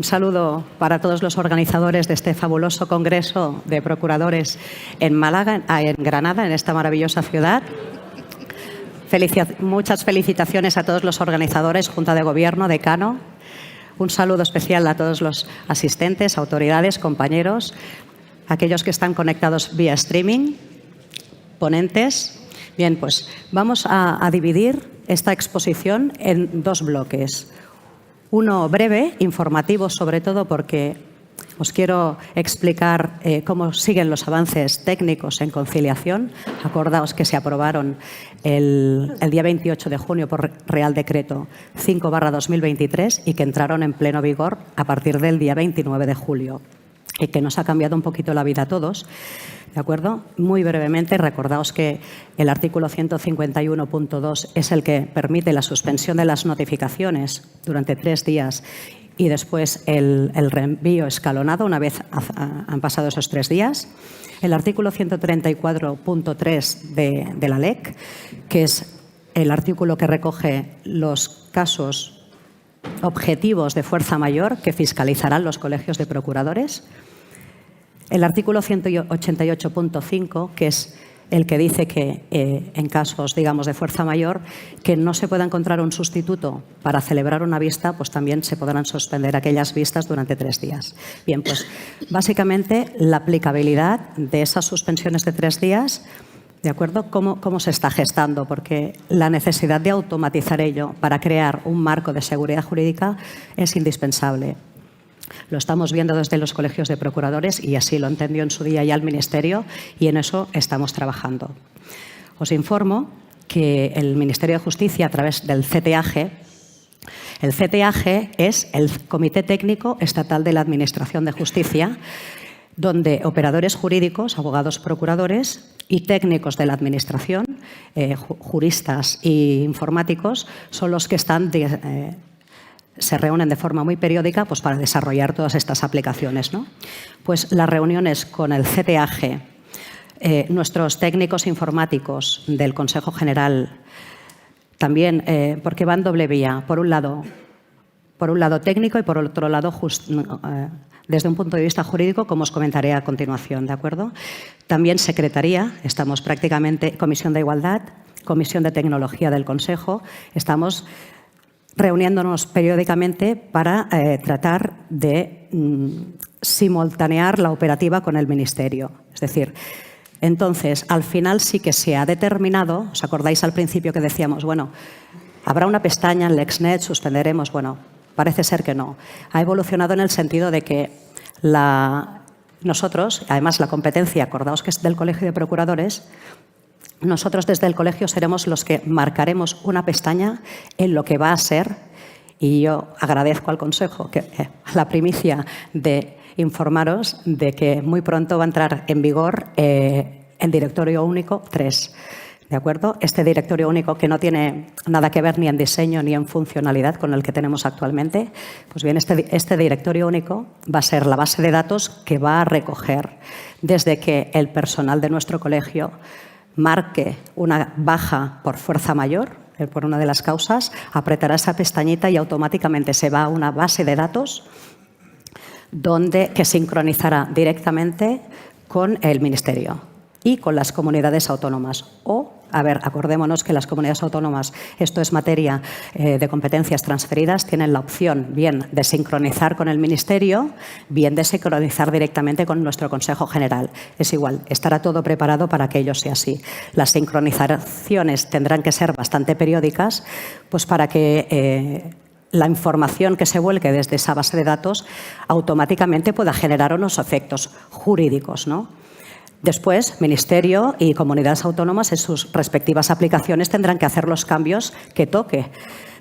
Un saludo para todos los organizadores de este fabuloso Congreso de Procuradores en Málaga, en Granada, en esta maravillosa ciudad. Muchas felicitaciones a todos los organizadores, Junta de Gobierno, Decano. Un saludo especial a todos los asistentes, autoridades, compañeros, aquellos que están conectados vía streaming, ponentes. Bien, pues vamos a dividir esta exposición en dos bloques. Uno breve, informativo sobre todo porque os quiero explicar cómo siguen los avances técnicos en conciliación. Acordaos que se aprobaron el día 28 de junio por Real Decreto 5/2023 y que entraron en pleno vigor a partir del día 29 de julio y que nos ha cambiado un poquito la vida a todos. ¿De acuerdo? Muy brevemente, recordaos que el artículo 151.2 es el que permite la suspensión de las notificaciones durante 3 días y después el reenvío escalonado una vez han pasado esos 3 días. El artículo 134.3 de la LEC, que es el artículo que recoge los casos objetivos de fuerza mayor que fiscalizarán los colegios de procuradores. El artículo 188.5, que es el que dice que en casos, digamos, de fuerza mayor, que no se pueda encontrar un sustituto para celebrar una vista, pues también se podrán suspender aquellas vistas durante 3 días. Bien, pues básicamente la aplicabilidad de esas suspensiones de 3 días, ¿de acuerdo? ¿Cómo se está gestando? Porque la necesidad de automatizar ello para crear un marco de seguridad jurídica es indispensable. Lo estamos viendo desde los colegios de procuradores y así lo entendió en su día ya el Ministerio y en eso estamos trabajando. Os informo que el Ministerio de Justicia, a través del CTAG, el CTAG es el Comité Técnico Estatal de la Administración de Justicia, donde operadores jurídicos, abogados procuradores y técnicos de la Administración, juristas e informáticos, son los que se reúnen de forma muy periódica pues, para desarrollar todas estas aplicaciones, ¿no? Pues las reuniones con el CTAG, nuestros técnicos informáticos del Consejo General, también porque van doble vía, por un lado técnico y por otro lado desde un punto de vista jurídico, como os comentaré a continuación, ¿de acuerdo? También Secretaría, estamos prácticamente, Comisión de Igualdad, Comisión de Tecnología del Consejo, estamos reuniéndonos periódicamente para tratar de simultanear la operativa con el Ministerio. Es decir, entonces, al final sí que se ha determinado, ¿os acordáis al principio que decíamos, bueno, habrá una pestaña en LexNet, suspenderemos? Bueno, parece ser que no. Ha evolucionado en el sentido de que nosotros, además la competencia, acordaos que es del Colegio de Procuradores, nosotros desde el colegio seremos los que marcaremos una pestaña en lo que va a ser, y yo agradezco al Consejo la primicia de informaros de que muy pronto va a entrar en vigor el Directorio Único 3. ¿De acuerdo? Este Directorio Único que no tiene nada que ver ni en diseño ni en funcionalidad con el que tenemos actualmente, pues bien, este Directorio Único va a ser la base de datos que va a recoger desde que el personal de nuestro colegio marque una baja por fuerza mayor, por una de las causas, apretará esa pestañita y automáticamente se va a una base de datos que sincronizará directamente con el Ministerio y con las comunidades autónomas. Acordémonos que las comunidades autónomas, esto es materia de competencias transferidas, tienen la opción bien de sincronizar con el Ministerio, bien de sincronizar directamente con nuestro Consejo General. Es igual, estará todo preparado para que ello sea así. Las sincronizaciones tendrán que ser bastante periódicas, pues para que la información que se vuelque desde esa base de datos automáticamente pueda generar unos efectos jurídicos, ¿no? Después, Ministerio y comunidades autónomas en sus respectivas aplicaciones tendrán que hacer los cambios que toque,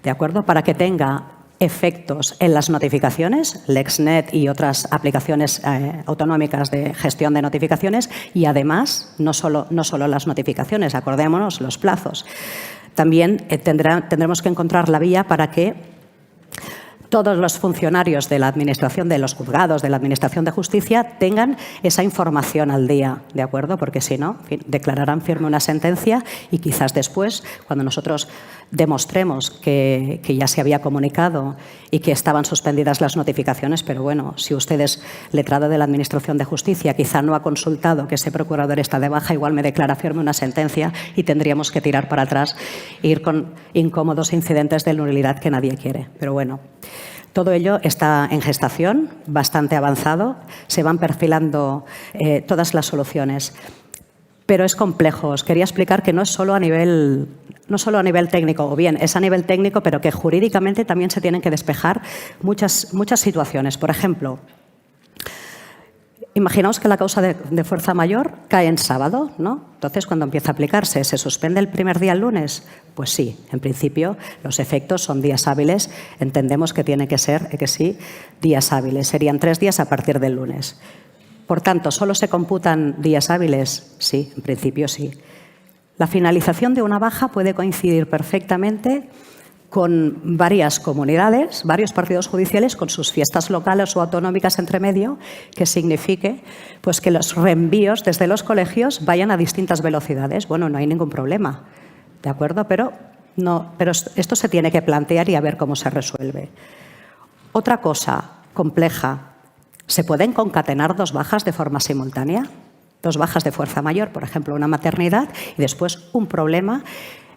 ¿de acuerdo? Para que tenga efectos en las notificaciones, LexNet y otras aplicaciones autonómicas de gestión de notificaciones y además, no solo las notificaciones, acordémonos los plazos. También tendremos que encontrar la vía para que todos los funcionarios de la Administración, de los juzgados, de la Administración de Justicia, tengan esa información al día, ¿de acuerdo? Porque si no, en fin, declararán firme una sentencia y quizás después, cuando nosotros demostremos que ya se había comunicado y que estaban suspendidas las notificaciones, pero bueno, si usted es letrado de la Administración de Justicia, quizá no ha consultado que ese procurador está de baja, igual me declara firme una sentencia y tendríamos que tirar para atrás e ir con incómodos incidentes de nulidad que nadie quiere. Pero bueno, todo ello está en gestación, bastante avanzado, se van perfilando todas las soluciones. Pero es complejo. Os quería explicar que no es solo a nivel técnico, o bien es a nivel técnico, pero que jurídicamente también se tienen que despejar muchas situaciones. Por ejemplo, imaginaos que la causa de fuerza mayor cae en sábado, ¿no? Entonces, cuando empieza a aplicarse, ¿se suspende el primer día el lunes? Pues sí, en principio los efectos son días hábiles. Entendemos que tiene que ser, que sí, días hábiles. Serían 3 días a partir del lunes. Por tanto, ¿solo se computan días hábiles? Sí, en principio sí. La finalización de una baja puede coincidir perfectamente con varias comunidades, varios partidos judiciales, con sus fiestas locales o autonómicas entre medio, que signifique pues, que los reenvíos desde los colegios vayan a distintas velocidades. Bueno, no hay ningún problema, ¿de acuerdo? Pero esto se tiene que plantear y a ver cómo se resuelve. Otra cosa compleja. ¿Se pueden concatenar 2 bajas de forma simultánea? 2 bajas de fuerza mayor, por ejemplo, una maternidad y después un problema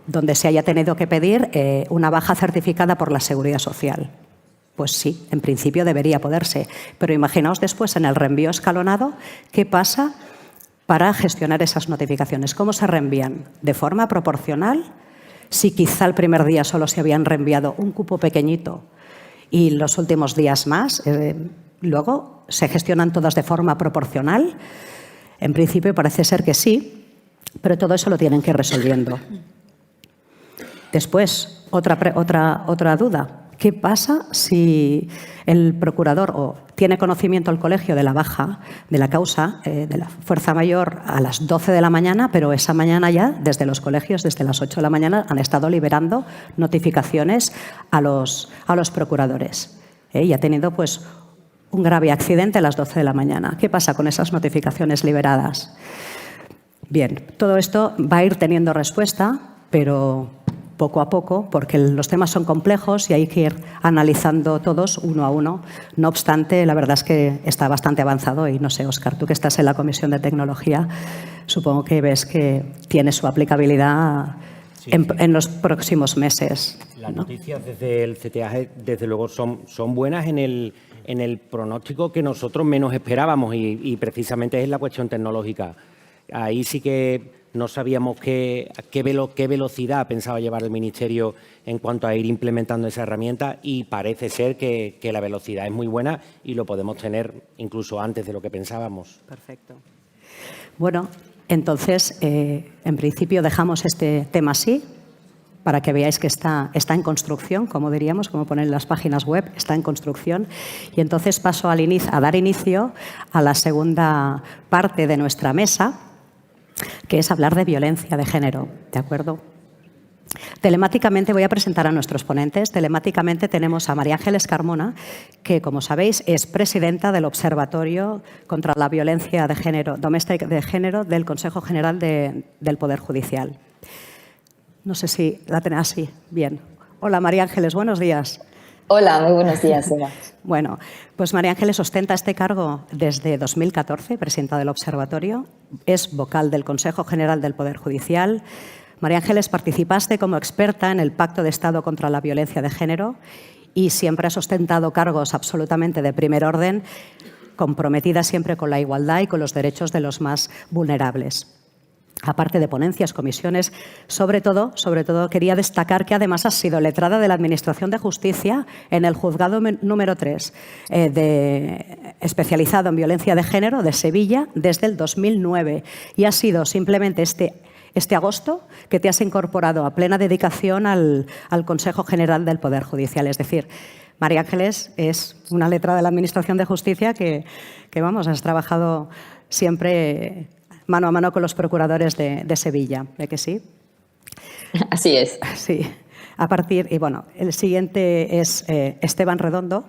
donde se haya tenido que pedir una baja certificada por la Seguridad Social. Pues sí, en principio debería poderse. Pero imaginaos después en el reenvío escalonado, ¿qué pasa para gestionar esas notificaciones? ¿Cómo se reenvían? ¿De forma proporcional? Si quizá el primer día solo se habían reenviado un cupo pequeñito y los últimos días más, luego se gestionan todas de forma proporcional. En principio parece ser que sí, pero todo eso lo tienen que ir resolviendo. Después, otra duda. ¿Qué pasa si el procurador tiene conocimiento el colegio de la baja, de la causa, de la fuerza mayor a las 12 de la mañana, pero esa mañana ya, desde los colegios, desde las 8 de la mañana, han estado liberando notificaciones a los procuradores? Y ha tenido pues un grave accidente a las 12 de la mañana. ¿Qué pasa con esas notificaciones liberadas? Bien, todo esto va a ir teniendo respuesta, pero poco a poco, porque los temas son complejos y hay que ir analizando todos uno a uno. No obstante, la verdad es que está bastante avanzado y no sé, Óscar, tú que estás en la Comisión de Tecnología, supongo que ves que tiene su aplicabilidad en los próximos meses. Las noticias desde el CTAG, desde luego, son buenas en el pronóstico que nosotros menos esperábamos y precisamente es la cuestión tecnológica. Ahí sí que no sabíamos qué velocidad pensaba llevar el Ministerio en cuanto a ir implementando esa herramienta y parece ser que la velocidad es muy buena y lo podemos tener incluso antes de lo que pensábamos. Perfecto. Bueno, entonces, en principio dejamos este tema así, para que veáis que está en construcción, como diríamos, como ponen las páginas web, está en construcción. Y entonces paso a dar inicio a la segunda parte de nuestra mesa, que es hablar de violencia de género, ¿de acuerdo? Telemáticamente voy a presentar a nuestros ponentes. Telemáticamente tenemos a María Ángeles Carmona, que, como sabéis, es presidenta del Observatorio contra la Violencia de Género, Doméstica de Género del Consejo General del Poder Judicial. No sé si la tenéis así. Bien. Hola, María Ángeles, buenos días. Hola, muy buenos días, Eva. Bueno, pues María Ángeles ostenta este cargo desde 2014, presidenta del Observatorio, es vocal del Consejo General del Poder Judicial. María Ángeles, participaste como experta en el Pacto de Estado contra la Violencia de Género y siempre has ostentado cargos absolutamente de primer orden, comprometida siempre con la igualdad y con los derechos de los más vulnerables. Aparte de ponencias, comisiones, sobre todo quería destacar que además has sido letrada de la Administración de Justicia en el Juzgado número 3, especializado en violencia de género de Sevilla desde el 2009 y ha sido simplemente este agosto que te has incorporado a plena dedicación al Consejo General del Poder Judicial. Es decir, María Ángeles es una letrada de la Administración de Justicia que vamos, has trabajado siempre mano a mano con los procuradores de Sevilla, ¿ve que sí? Así es. Sí. El siguiente es Esteban Rondón,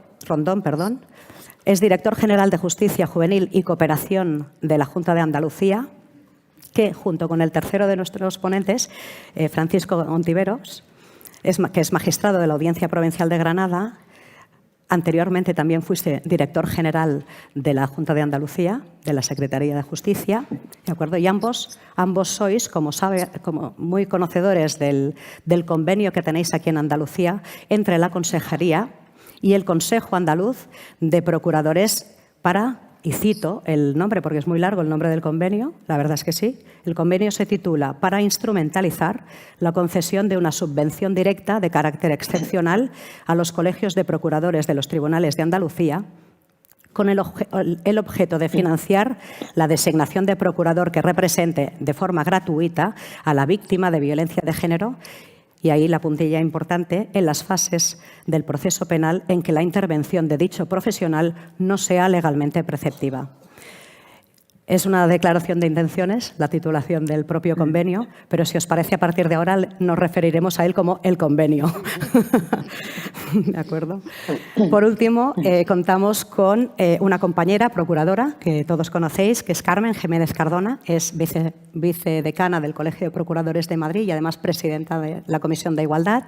es director general de Justicia Juvenil y Cooperación de la Junta de Andalucía, que junto con el tercero de nuestros ponentes, Francisco Ontiveros, que es magistrado de la Audiencia Provincial de Granada. Anteriormente también fuiste director general de la Junta de Andalucía, de la Secretaría de Justicia, ¿de acuerdo? Y ambos sois, como muy conocedores del convenio que tenéis aquí en Andalucía entre la Consejería y el Consejo Andaluz de Procuradores para, y cito el nombre porque es muy largo el nombre del convenio, la verdad es que sí, el convenio se titula "Para instrumentalizar la concesión de una subvención directa de carácter excepcional a los colegios de procuradores de los tribunales de Andalucía con el objeto de financiar la designación de procurador que represente de forma gratuita a la víctima de violencia de género", y ahí la puntilla importante, en las fases del proceso penal en que la intervención de dicho profesional no sea legalmente preceptiva. Es una declaración de intenciones, la titulación del propio convenio, pero si os parece, a partir de ahora nos referiremos a él como el convenio. ¿De acuerdo? Por último, contamos con una compañera procuradora que todos conocéis, que es Carmen Jiménez Cardona, es vicedecana del Colegio de Procuradores de Madrid y además presidenta de la Comisión de Igualdad.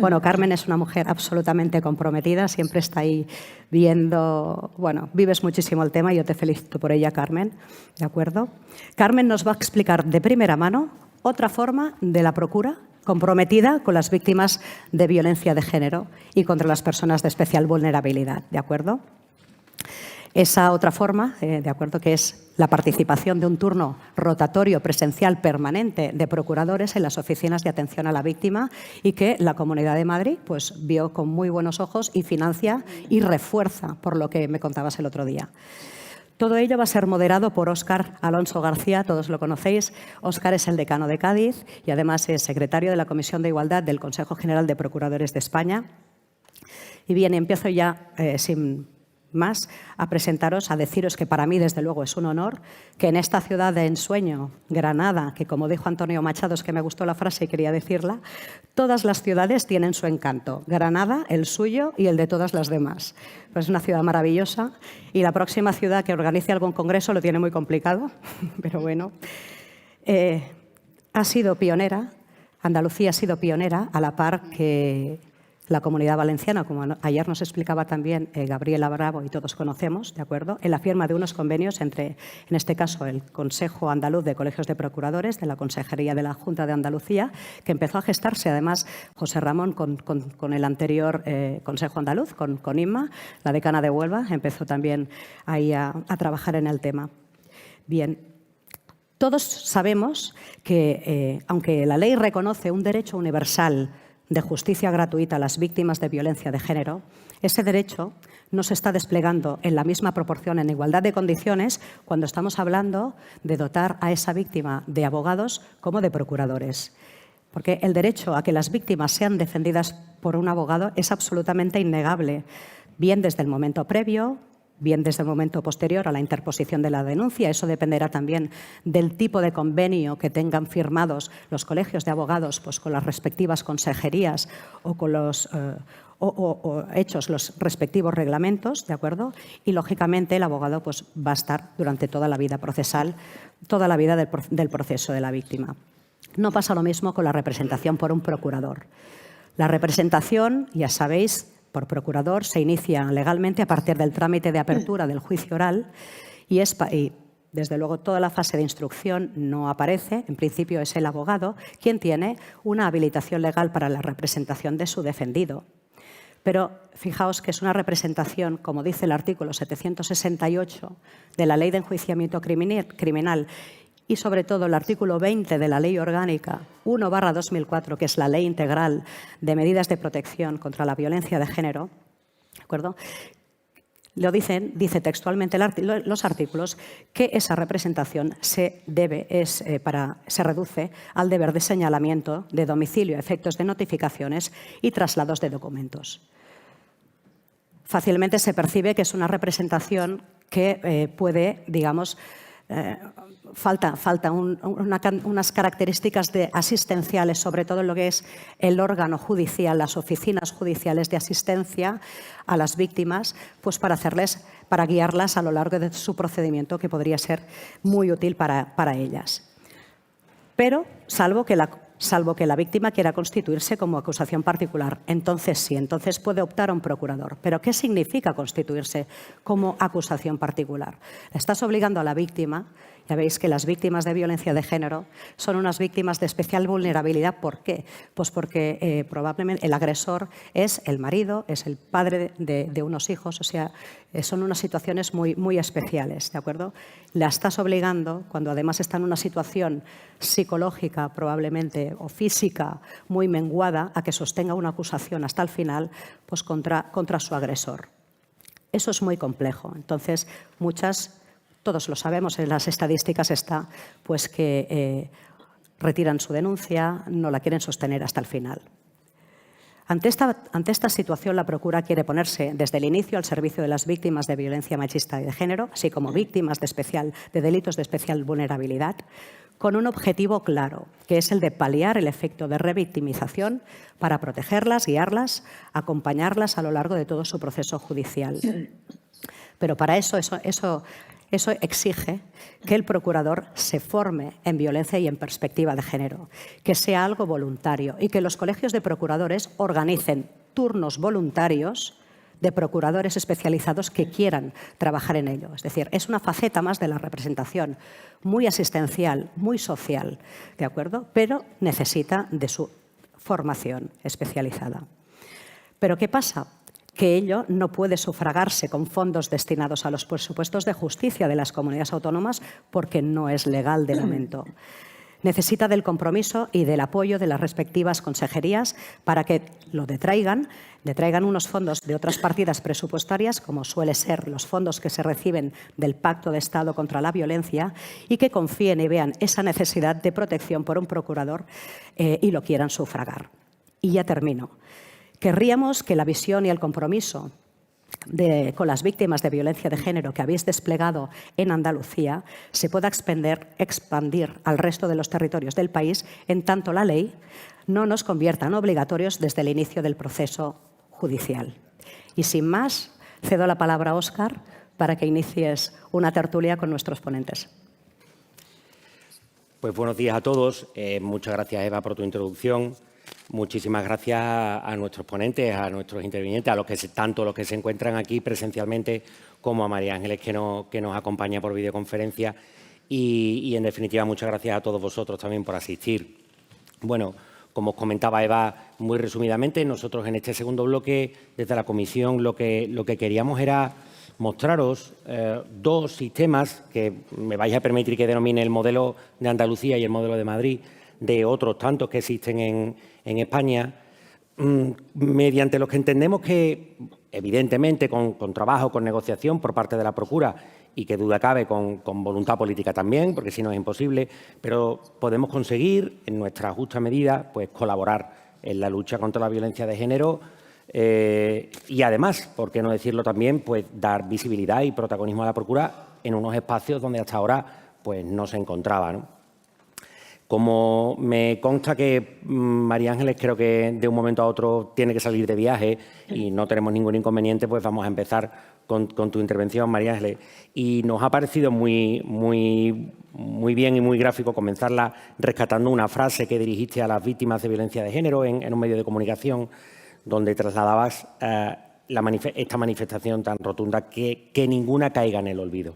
Bueno, Carmen es una mujer absolutamente comprometida, siempre está ahí viendo, vives muchísimo el tema y yo te felicito por ella, Carmen. ¿De acuerdo? Carmen nos va a explicar de primera mano otra forma de la procura comprometida con las víctimas de violencia de género y contra las personas de especial vulnerabilidad. ¿De acuerdo? Esa otra forma, de acuerdo, que es la participación de un turno rotatorio presencial permanente de procuradores en las oficinas de atención a la víctima y que la Comunidad de Madrid pues, vio con muy buenos ojos y financia y refuerza, por lo que me contabas el otro día. Todo ello va a ser moderado por Óscar Alonso García, todos lo conocéis. Óscar es el decano de Cádiz y además es secretario de la Comisión de Igualdad del Consejo General de Procuradores de España. Y bien, empiezo ya sin más a presentaros, a deciros que para mí, desde luego, es un honor que en esta ciudad de ensueño, Granada, que como dijo Antonio Machado, es que me gustó la frase y quería decirla, todas las ciudades tienen su encanto. Granada, el suyo y el de todas las demás. Pues es una ciudad maravillosa y la próxima ciudad que organice algún congreso lo tiene muy complicado, pero bueno. Ha sido pionera, Andalucía ha sido pionera a la par que la Comunidad Valenciana, como ayer nos explicaba también Gabriela Bravo y todos conocemos, ¿de acuerdo?, en la firma de unos convenios entre, en este caso, el Consejo Andaluz de Colegios de Procuradores de la Consejería de la Junta de Andalucía, que empezó a gestarse, además, José Ramón con el anterior Consejo Andaluz, con Inma, la decana de Huelva, empezó también ahí a trabajar en el tema. Bien. Todos sabemos que, aunque la ley reconoce un derecho universal de justicia gratuita a las víctimas de violencia de género, ese derecho no se está desplegando en la misma proporción, en igualdad de condiciones, cuando estamos hablando de dotar a esa víctima de abogados como de procuradores. Porque el derecho a que las víctimas sean defendidas por un abogado es absolutamente innegable, bien desde el momento previo, bien desde el momento posterior a la interposición de la denuncia. Eso dependerá también del tipo de convenio que tengan firmados los colegios de abogados pues, con las respectivas consejerías o con los hechos los respectivos reglamentos, ¿de acuerdo? Y, lógicamente, el abogado pues, va a estar durante toda la vida procesal, toda la vida del proceso de la víctima. No pasa lo mismo con la representación por un procurador. La representación, ya sabéis, por procurador se inicia legalmente a partir del trámite de apertura del juicio oral y desde luego toda la fase de instrucción no aparece, en principio es el abogado quien tiene una habilitación legal para la representación de su defendido. Pero fijaos que es una representación, como dice el artículo 768 de la Ley de Enjuiciamiento Criminal y sobre todo el artículo 20 de la Ley Orgánica 1/2004, que es la Ley Integral de Medidas de Protección contra la Violencia de Género, ¿de acuerdo? Dice textualmente los artículos que esa representación se reduce al deber de señalamiento de domicilio a efectos de notificaciones y traslados de documentos. Fácilmente se percibe que es una representación que puede, digamos, falta unas características asistenciales, sobre todo en lo que es el órgano judicial, las oficinas judiciales de asistencia a las víctimas, pues para guiarlas a lo largo de su procedimiento, que podría ser muy útil para ellas. Pero salvo que la víctima quiera constituirse como acusación particular. Entonces sí, entonces puede optar a un procurador. ¿Pero qué significa constituirse como acusación particular? Estás obligando a la víctima. Ya veis que las víctimas de violencia de género son unas víctimas de especial vulnerabilidad. ¿Por qué? Pues porque probablemente el agresor es el marido, es el padre de unos hijos, o sea, son unas situaciones muy especiales, ¿de acuerdo? La estás obligando, cuando además está en una situación psicológica probablemente o física muy menguada, a que sostenga una acusación hasta el final, pues contra su agresor. Eso es muy complejo. Entonces, todos lo sabemos, en las estadísticas está, pues que retiran su denuncia, no la quieren sostener hasta el final. Ante esta situación, la Procura quiere ponerse desde el inicio al servicio de las víctimas de violencia machista y de género, así como víctimas de delitos de especial vulnerabilidad, con un objetivo claro, que es el de paliar el efecto de revictimización para protegerlas, guiarlas, acompañarlas a lo largo de todo su proceso judicial. Pero para eso exige que el procurador se forme en violencia y en perspectiva de género, que sea algo voluntario y que los colegios de procuradores organicen turnos voluntarios de procuradores especializados que quieran trabajar en ello. Es decir, es una faceta más de la representación, muy asistencial, muy social, ¿de acuerdo? Pero necesita de su formación especializada. ¿Pero qué pasa? Que ello no puede sufragarse con fondos destinados a los presupuestos de justicia de las comunidades autónomas porque no es legal de momento. Necesita del compromiso y del apoyo de las respectivas consejerías para que lo detraigan unos fondos de otras partidas presupuestarias, como suele ser los fondos que se reciben del Pacto de Estado contra la Violencia, y que confíen y vean esa necesidad de protección por un procurador y lo quieran sufragar. Y ya termino. Querríamos que la visión y el compromiso con las víctimas de violencia de género que habéis desplegado en Andalucía se pueda expandir al resto de los territorios del país, en tanto la ley no nos convierta en obligatorios desde el inicio del proceso judicial. Y sin más, cedo la palabra a Óscar para que inicies una tertulia con nuestros ponentes. Pues buenos días a todos. Muchas gracias, Eva, por tu introducción. Muchísimas gracias a nuestros ponentes, a nuestros intervinientes, tanto los que se encuentran aquí presencialmente como a María Ángeles, que nos acompaña por videoconferencia. Y, en definitiva, muchas gracias a todos vosotros también por asistir. Bueno, como os comentaba Eva muy resumidamente, nosotros en este segundo bloque, desde la comisión, lo que queríamos era mostraros dos sistemas que me vais a permitir que denomine el modelo de Andalucía y el modelo de Madrid, de otros tantos que existen en España, mediante los que entendemos que, evidentemente, con trabajo, con negociación por parte de la Procura y que duda cabe con voluntad política también, porque si no es imposible, pero podemos conseguir, en nuestra justa medida, pues colaborar en la lucha contra la violencia de género y, además, por qué no decirlo también, pues dar visibilidad y protagonismo a la Procura en unos espacios donde hasta ahora pues no se encontraba, ¿no? Como me consta que María Ángeles creo que de un momento a otro tiene que salir de viaje y no tenemos ningún inconveniente, pues vamos a empezar con tu intervención, María Ángeles. Y nos ha parecido muy bien y muy gráfico comenzarla rescatando una frase que dirigiste a las víctimas de violencia de género en un medio de comunicación, donde trasladabas esta manifestación tan rotunda, que ninguna caiga en el olvido.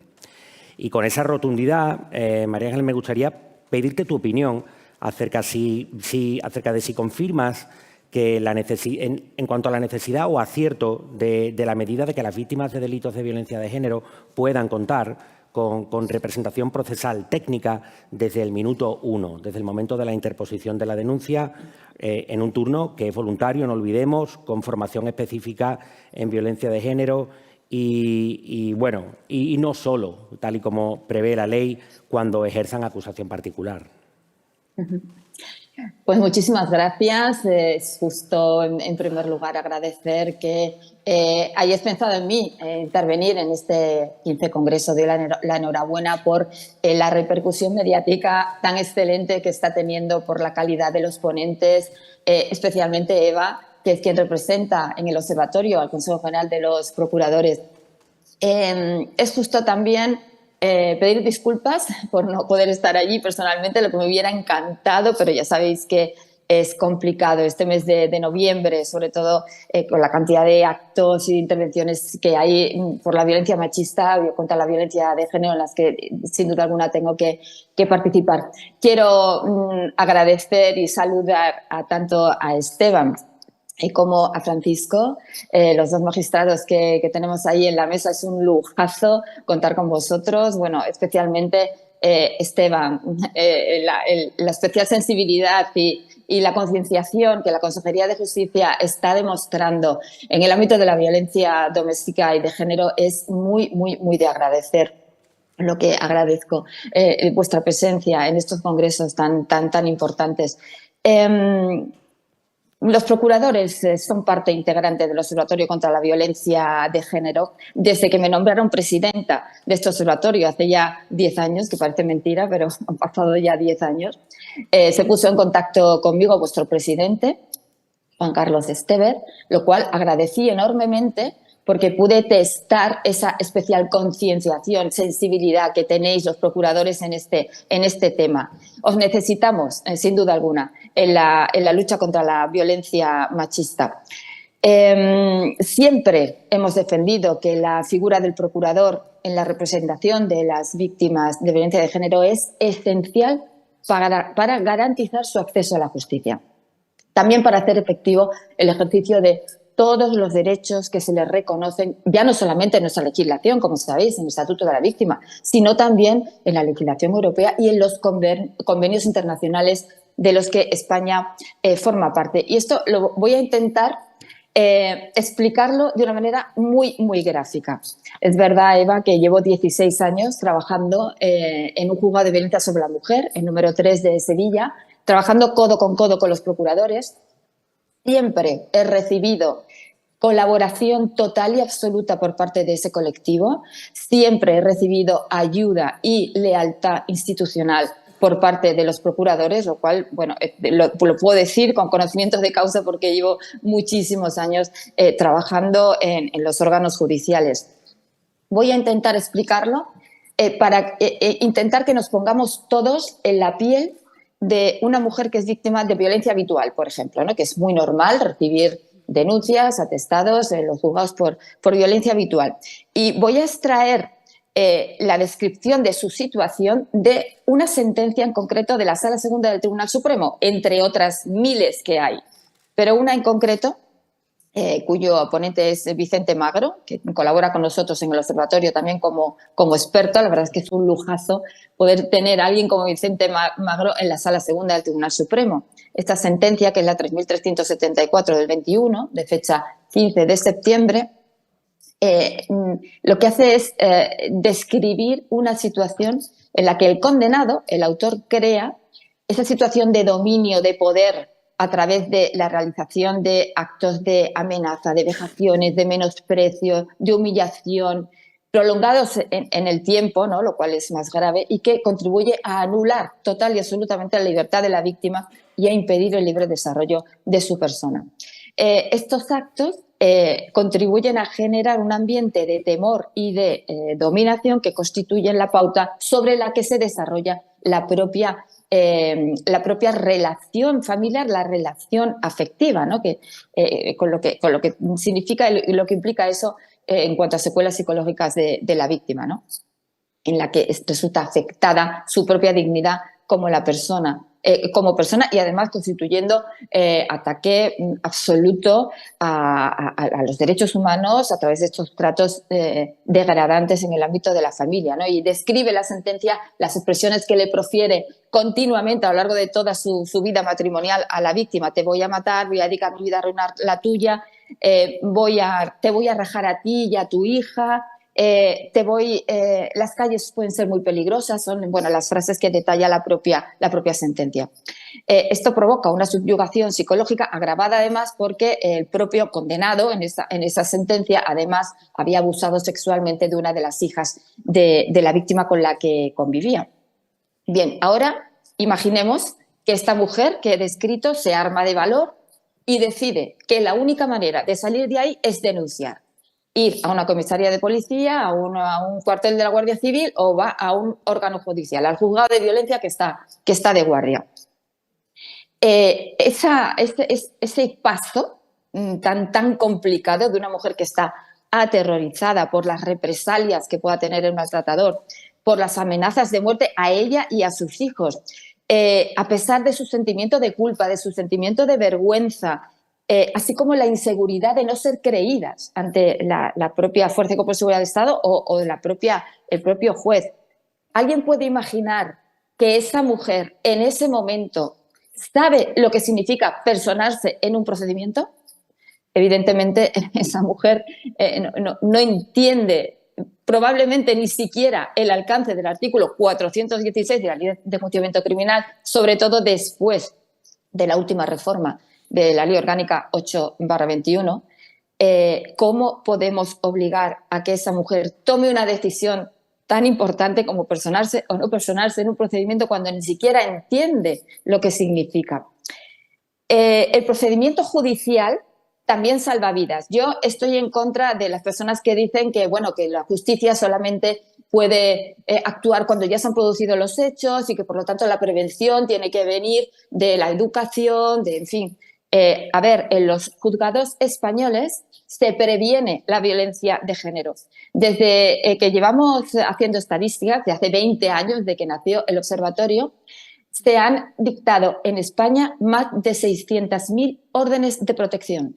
Y con esa rotundidad, María Ángeles, me gustaría pedirte tu opinión acerca de si confirmas que en cuanto a la necesidad o acierto de la medida de que las víctimas de delitos de violencia de género puedan contar con representación procesal técnica desde el minuto 1, desde el momento de la interposición de la denuncia, en un turno que es voluntario, no olvidemos, con formación específica en violencia de género y no solo, tal y como prevé la ley, cuando ejerzan acusación particular. Pues muchísimas gracias. Es justo, en primer lugar, agradecer que hayáis pensado en mí intervenir en este 15 Congreso. Doy la enhorabuena por la repercusión mediática tan excelente que está teniendo, por la calidad de los ponentes, especialmente Eva, que es quien representa en el Observatorio al Consejo General de los Procuradores. Es justo también pedir disculpas por no poder estar allí personalmente, lo que me hubiera encantado, pero ya sabéis que es complicado este mes de noviembre, sobre todo con la cantidad de actos y intervenciones que hay por la violencia machista y contra la violencia de género, en las que sin duda alguna tengo que participar. Quiero agradecer y saludar tanto a Esteban como a Francisco, los dos magistrados que tenemos ahí en la mesa. Es un lujazo contar con vosotros. Bueno, especialmente Esteban, la especial sensibilidad y la concienciación que la Consejería de Justicia está demostrando en el ámbito de la violencia doméstica y de género es muy, muy, muy de agradecer. Lo que agradezco vuestra presencia en estos congresos tan importantes. Los procuradores son parte integrante del Observatorio contra la Violencia de Género desde que me nombraron presidenta de este observatorio hace ya 10 años, que parece mentira, pero han pasado ya 10 años. Se puso en contacto conmigo vuestro presidente, Juan Carlos Esteber, lo cual agradecí enormemente porque pude testar esa especial concienciación, sensibilidad que tenéis los procuradores en este tema. Os necesitamos, sin duda alguna, en la lucha contra la violencia machista. Siempre hemos defendido que la figura del procurador en la representación de las víctimas de violencia de género es esencial para garantizar su acceso a la justicia. También para hacer efectivo el ejercicio de todos los derechos que se les reconocen, ya no solamente en nuestra legislación, como sabéis, en el Estatuto de la Víctima, sino también en la legislación europea y en los convenios internacionales de los que España forma parte. Y esto lo voy a intentar explicarlo de una manera muy, muy gráfica. Es verdad, Eva, que llevo 16 años trabajando en un juzgado de violencia sobre la mujer, el número 3 de Sevilla, trabajando codo con los procuradores. Siempre he recibido colaboración total y absoluta por parte de ese colectivo. Siempre he recibido ayuda y lealtad institucional por parte de los procuradores, lo cual, bueno, lo puedo decir con conocimientos de causa porque llevo muchísimos años trabajando en los órganos judiciales. Voy a intentar explicarlo para intentar que nos pongamos todos en la piel de una mujer que es víctima de violencia habitual, por ejemplo, ¿no? Que es muy normal recibir denuncias, atestados en los juzgados por violencia habitual. Y voy a extraer la descripción de su situación de una sentencia en concreto de la Sala Segunda del Tribunal Supremo, entre otras miles que hay, pero una en concreto, cuyo ponente es Vicente Magro, que colabora con nosotros en el observatorio también como experto. La verdad es que es un lujazo poder tener a alguien como Vicente Magro en la Sala Segunda del Tribunal Supremo. Esta sentencia, que es la 3.374 del 21, de fecha 15 de septiembre, lo que hace es describir una situación en la que el condenado, el autor, crea esa situación de dominio, de poder, a través de la realización de actos de amenaza, de vejaciones, de menosprecio, de humillación, prolongados en el tiempo, ¿no? Lo cual es más grave, y que contribuye a anular total y absolutamente la libertad de la víctima y a impedir el libre desarrollo de su persona. Estos actos contribuyen a generar un ambiente de temor y de dominación que constituyen la pauta sobre la que se desarrolla la propia relación familiar, la relación afectiva, ¿no? Con lo que significa y lo que implica eso en cuanto a secuelas psicológicas de la víctima, ¿no? En la que resulta afectada su propia dignidad como persona, y además constituyendo ataque absoluto a los derechos humanos a través de estos tratos degradantes en el ámbito de la familia, ¿no? Y describe la sentencia las expresiones que le profiere continuamente a lo largo de toda su vida matrimonial a la víctima: te voy a matar, voy a dedicar mi vida a arruinar la tuya, te voy a rajar a ti y a tu hija. las calles pueden ser muy peligrosas, son las frases que detalla la propia sentencia. Esto provoca una subyugación psicológica agravada además porque el propio condenado en esa sentencia además había abusado sexualmente de una de las hijas de la víctima con la que convivía. Bien, ahora imaginemos que esta mujer que he descrito se arma de valor y decide que la única manera de salir de ahí es denunciar. Ir a una comisaría de policía, a un cuartel de la Guardia Civil o va a un órgano judicial, al juzgado de violencia que está de guardia. Ese paso tan complicado de una mujer que está aterrorizada por las represalias que pueda tener el maltratador, por las amenazas de muerte a ella y a sus hijos, a pesar de su sentimiento de culpa, de su sentimiento de vergüenza, así como la inseguridad de no ser creídas ante la propia Fuerza y Cuerpo de Seguridad del Estado o el propio juez. ¿Alguien puede imaginar que esa mujer en ese momento sabe lo que significa personarse en un procedimiento? Evidentemente, esa mujer no entiende probablemente ni siquiera el alcance del artículo 416 de la Ley de Enjuiciamiento Criminal, sobre todo después de la última reforma de la Ley Orgánica 8/21. ¿Cómo podemos obligar a que esa mujer tome una decisión tan importante como personarse o no personarse en un procedimiento cuando ni siquiera entiende lo que significa? El procedimiento judicial también salva vidas. Yo estoy en contra de las personas que dicen que la justicia solamente puede actuar cuando ya se han producido los hechos y que por lo tanto la prevención tiene que venir de la educación, en fin. En los juzgados españoles se previene la violencia de género. Desde que llevamos haciendo estadísticas, de hace 20 años, de que nació el observatorio, se han dictado en España más de 600.000 órdenes de protección.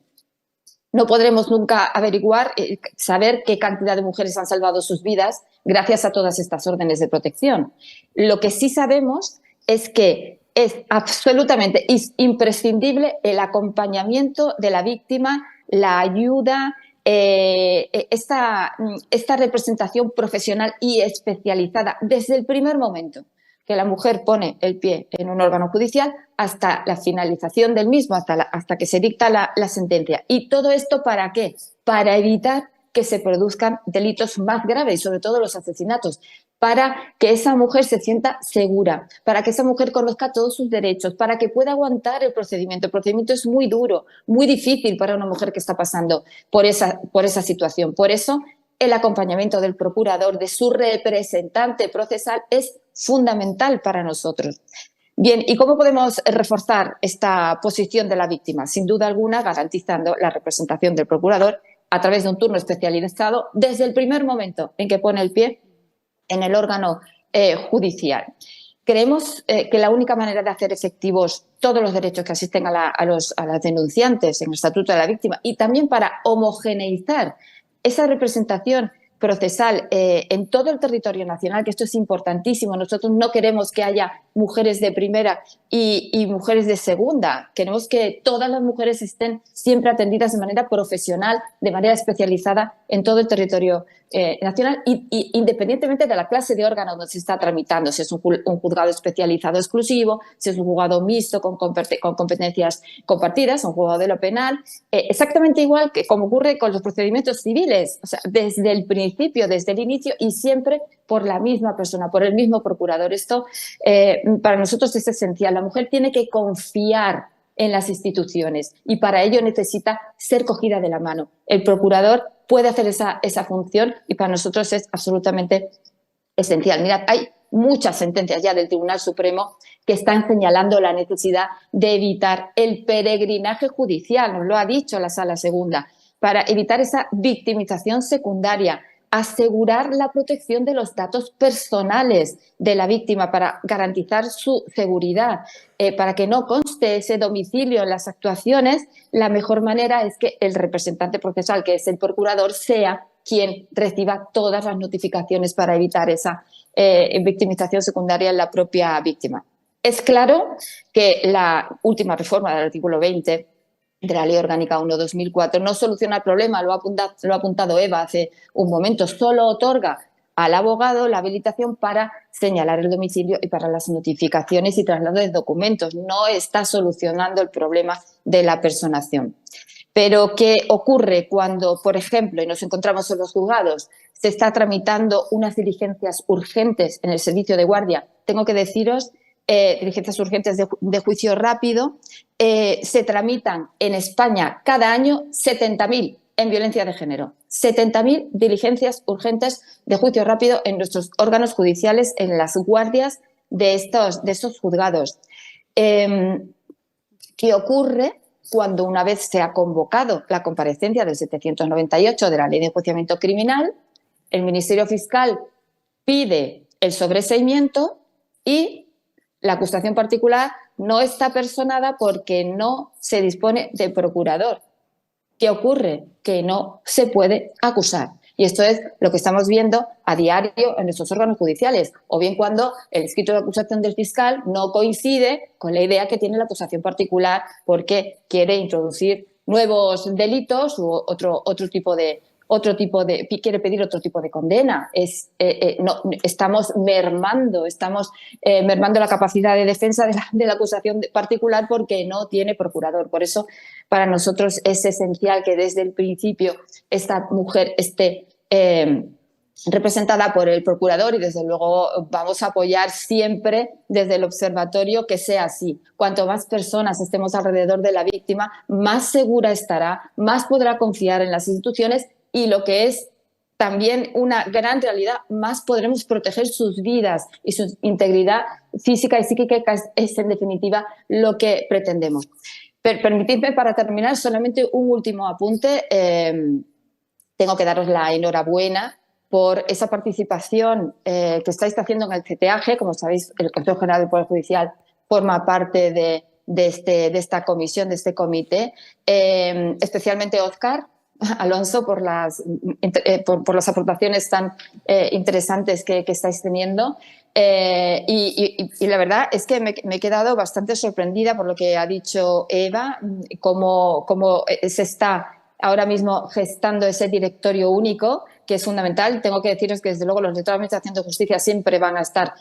No podremos nunca averiguar, saber qué cantidad de mujeres han salvado sus vidas gracias a todas estas órdenes de protección. Lo que sí sabemos es que es absolutamente imprescindible el acompañamiento de la víctima, la ayuda, esta representación profesional y especializada desde el primer momento que la mujer pone el pie en un órgano judicial hasta la finalización del mismo, hasta que se dicta la sentencia. ¿Y todo esto para qué? Para evitar que se produzcan delitos más graves, sobre todo los asesinatos, para que esa mujer se sienta segura, para que esa mujer conozca todos sus derechos, para que pueda aguantar el procedimiento. El procedimiento es muy duro, muy difícil para una mujer que está pasando por esa situación. Por eso, el acompañamiento del procurador, de su representante procesal, es fundamental para nosotros. Bien, ¿y cómo podemos reforzar esta posición de la víctima? Sin duda alguna, garantizando la representación del procurador a través de un turno especializado desde el primer momento en que pone el pie en el órgano judicial. Creemos que la única manera de hacer efectivos todos los derechos que asisten a las denunciantes en el Estatuto de la Víctima y también para homogeneizar esa representación procesal en todo el territorio nacional, que esto es importantísimo. Nosotros no queremos que haya mujeres de primera y mujeres de segunda. Queremos que todas las mujeres estén siempre atendidas de manera profesional, de manera especializada en todo el territorio nacional y independientemente de la clase de órgano donde se está tramitando, si es un juzgado especializado exclusivo, si es un juzgado mixto con competencias compartidas, un juzgado de lo penal, exactamente igual que como ocurre con los procedimientos civiles, o sea, desde el principio, desde el inicio y siempre por la misma persona, por el mismo procurador. Esto para nosotros es esencial. La mujer tiene que confiar en las instituciones y para ello necesita ser cogida de la mano. El procurador puede hacer esa función y para nosotros es absolutamente esencial. Mirad, hay muchas sentencias ya del Tribunal Supremo que están señalando la necesidad de evitar el peregrinaje judicial, nos lo ha dicho la Sala Segunda, para evitar esa victimización secundaria, asegurar la protección de los datos personales de la víctima para garantizar su seguridad, para que no conste ese domicilio en las actuaciones. La mejor manera es que el representante procesal, que es el procurador, sea quien reciba todas las notificaciones para evitar esa victimización secundaria en la propia víctima. Es claro que la última reforma del artículo 20 de la Ley Orgánica 1/2004 no soluciona el problema, lo ha apuntado Eva hace un momento, solo otorga al abogado la habilitación para señalar el domicilio y para las notificaciones y traslado de documentos. No está solucionando el problema de la personación. Pero, ¿qué ocurre cuando, por ejemplo, y nos encontramos en los juzgados, se está tramitando unas diligencias urgentes en el servicio de guardia? Tengo que deciros, diligencias urgentes de juicio rápido, se tramitan en España cada año 70.000 en violencia de género. 70.000 diligencias urgentes de juicio rápido en nuestros órganos judiciales, en las guardias de estos juzgados. ¿Qué ocurre cuando, una vez se ha convocado la comparecencia del 798 de la Ley de Enjuiciamiento Criminal, el Ministerio Fiscal pide el sobreseimiento y la acusación particular no está personada porque no se dispone de procurador? ¿Qué ocurre? Que no se puede acusar. Y esto es lo que estamos viendo a diario en nuestros órganos judiciales, o bien cuando el escrito de acusación del fiscal no coincide con la idea que tiene la acusación particular porque quiere introducir nuevos delitos u quiere pedir otro tipo de condena. Estamos mermando la capacidad de defensa de la acusación particular porque no tiene procurador. Por eso, para nosotros es esencial que desde el principio esta mujer esté representada por el procurador, y desde luego vamos a apoyar siempre desde el observatorio que sea así. Cuanto más personas estemos alrededor de la víctima, más segura estará, más podrá confiar en las instituciones, y lo que es también una gran realidad, más podremos proteger sus vidas y su integridad física y psíquica, que es en definitiva lo que pretendemos. Permitidme, para terminar, solamente un último apunte. Tengo que daros la enhorabuena por esa participación que estáis haciendo en el CTAG. Como sabéis, el Consejo General del Poder Judicial forma parte de esta comisión, de este comité, especialmente Óscar Alonso, por las aportaciones tan interesantes que estáis teniendo. Y la verdad es que me he quedado bastante sorprendida por lo que ha dicho Eva, cómo se está ahora mismo gestando ese directorio único, que es fundamental. Tengo que deciros que, desde luego, los letrados de Administración de Justicia siempre van a estar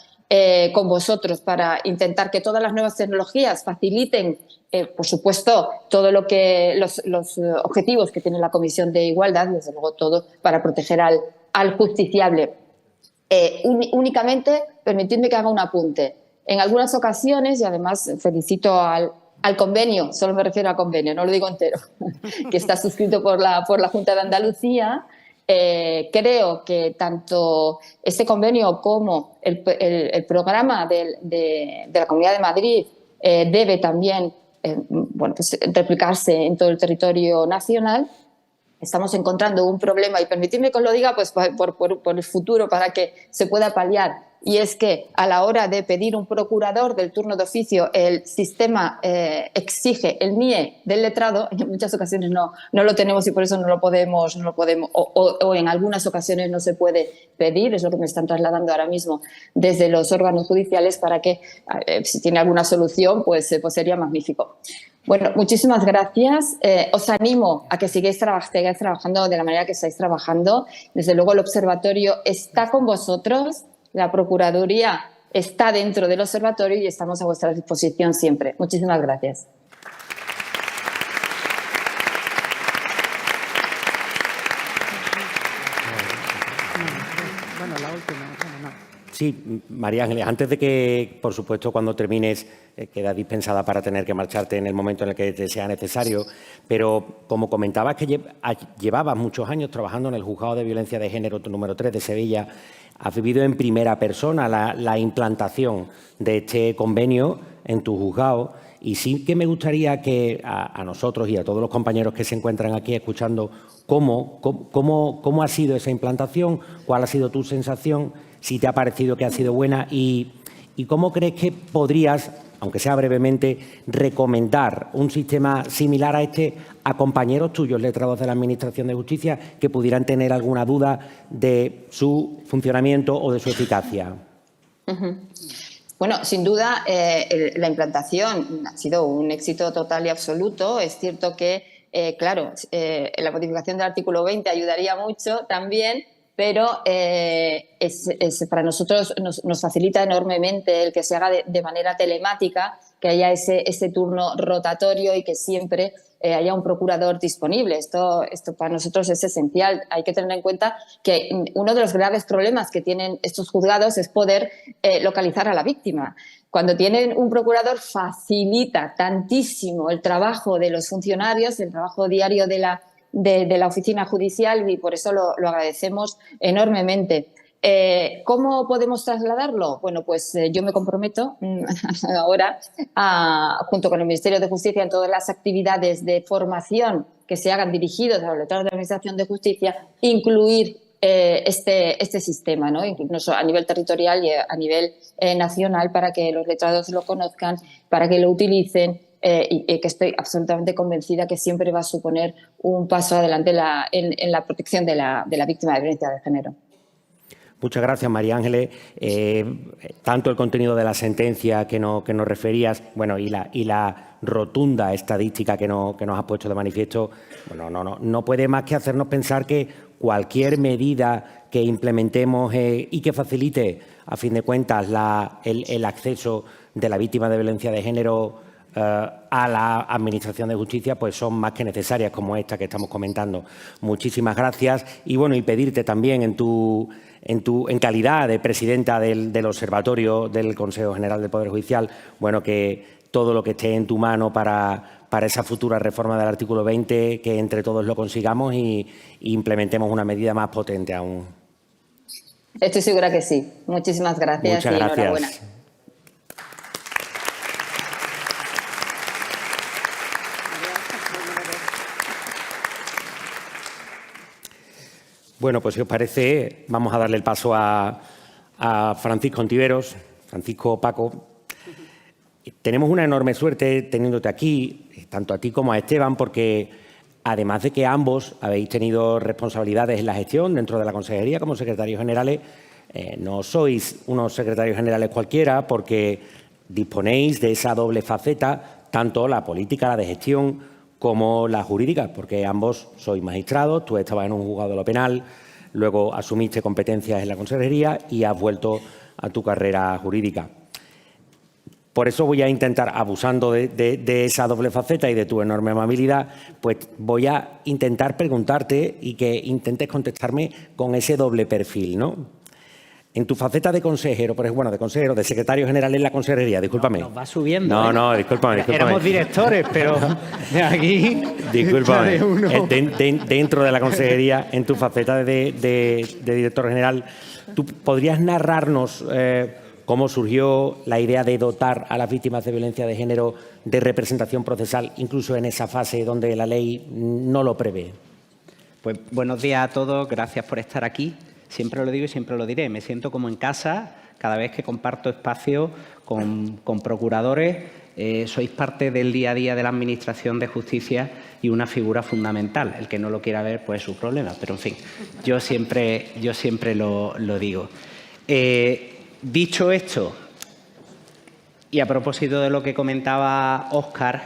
con vosotros para intentar que todas las nuevas tecnologías faciliten, por supuesto, todo lo que los objetivos que tiene la Comisión de Igualdad, desde luego todo para proteger al justiciable. Únicamente, permitidme que haga un apunte. En algunas ocasiones, y además felicito al convenio, solo me refiero al convenio, no lo digo entero, que está suscrito por la Junta de Andalucía. Creo que tanto este convenio como el programa de la Comunidad de Madrid debe también replicarse en todo el territorio nacional. Estamos encontrando un problema, y permitidme que os lo diga pues, por el futuro, para que se pueda paliar, y es que a la hora de pedir un procurador del turno de oficio, el sistema exige el NIE del letrado, y en muchas ocasiones no lo tenemos, y por eso no lo podemos o en algunas ocasiones no se puede pedir. Es lo que me están trasladando ahora mismo desde los órganos judiciales, para que si tiene alguna solución pues sería magnífico. Bueno, muchísimas gracias. Os animo a que sigáis trabajando de la manera que estáis trabajando. Desde luego el observatorio está con vosotros, la Procuraduría está dentro del observatorio y estamos a vuestra disposición siempre. Muchísimas gracias. Bueno, la última. Sí, María Ángeles, antes de que, por supuesto, cuando termines, queda dispensada para tener que marcharte en el momento en el que te sea necesario, pero como comentabas que llevabas muchos años trabajando en el Juzgado de Violencia de Género número 3 de Sevilla, has vivido en primera persona la implantación de este convenio en tu juzgado, y sí que me gustaría que a nosotros y a todos los compañeros que se encuentran aquí escuchando cómo ha sido esa implantación, cuál ha sido tu sensación, si te ha parecido que ha sido buena y cómo crees que podrías, aunque sea brevemente, recomendar un sistema similar a este a compañeros tuyos letrados de la Administración de Justicia que pudieran tener alguna duda de su funcionamiento o de su eficacia. Bueno, Bueno, sin duda la implantación ha sido un éxito total y absoluto. Es cierto que, claro, la modificación del artículo 20 ayudaría mucho también, pero para nosotros nos facilita enormemente el que se haga de manera telemática, que haya ese turno rotatorio y que siempre haya un procurador disponible. Esto para nosotros es esencial. Hay que tener en cuenta que uno de los graves problemas que tienen estos juzgados es poder localizar a la víctima. Cuando tienen un procurador facilita tantísimo el trabajo de los funcionarios, el trabajo diario de la oficina judicial, y por eso lo agradecemos enormemente. ¿Cómo podemos trasladarlo? Bueno, pues yo me comprometo ahora, junto con el Ministerio de Justicia, en todas las actividades de formación que se hagan dirigidos a los letrados de la Administración de Justicia, incluir este sistema, ¿no? Incluso a nivel territorial y a nivel nacional, para que los letrados lo conozcan, para que lo utilicen. Y que estoy absolutamente convencida que siempre va a suponer un paso adelante en la protección de la víctima de violencia de género. Muchas gracias, María Ángeles. Tanto el contenido de la sentencia que nos referías, bueno, y la rotunda estadística que nos has puesto de manifiesto, bueno, no puede más que hacernos pensar que cualquier medida que implementemos y que facilite, a fin de cuentas, el acceso de la víctima de violencia de género a la Administración de Justicia, pues son más que necesarias, como esta que estamos comentando. Muchísimas gracias. Y bueno, y pedirte también en calidad de presidenta del Observatorio del Consejo General del Poder Judicial, bueno, que todo lo que esté en tu mano para esa futura reforma del artículo 20, que entre todos lo consigamos y implementemos una medida más potente aún. Estoy segura que sí. Muchísimas gracias. Muchas gracias. Enhorabuena. Bueno, pues si os parece, vamos a darle el paso a Francisco Ontiveros. Francisco, Paco, tenemos una enorme suerte teniéndote aquí, tanto a ti como a Esteban, porque además de que ambos habéis tenido responsabilidades en la gestión dentro de la Consejería como secretarios generales, no sois unos secretarios generales cualquiera, porque disponéis de esa doble faceta, tanto la política, la de gestión, como la jurídica, porque ambos sois magistrados. Tú estabas en un juzgado de lo penal, luego asumiste competencias en la Consejería y has vuelto a tu carrera jurídica. Por eso voy a intentar, abusando de esa doble faceta y de tu enorme amabilidad, pues voy a intentar preguntarte y que intentes contestarme con ese doble perfil, ¿no? En tu faceta de consejero, de secretario general en la Consejería, discúlpame. Nos va subiendo. No, discúlpame. Éramos directores, pero de aquí... Discúlpame. Dentro de la Consejería, en tu faceta de director general, ¿tú podrías narrarnos cómo surgió la idea de dotar a las víctimas de violencia de género de representación procesal, incluso en esa fase donde la ley no lo prevé? Pues buenos días a todos, gracias por estar aquí. Siempre lo digo y siempre lo diré, me siento como en casa cada vez que comparto espacio con procuradores. Sois parte del día a día de la Administración de Justicia y una figura fundamental. El que no lo quiera ver, pues es su problema, pero en fin, yo siempre lo digo. Dicho esto, y a propósito de lo que comentaba Óscar,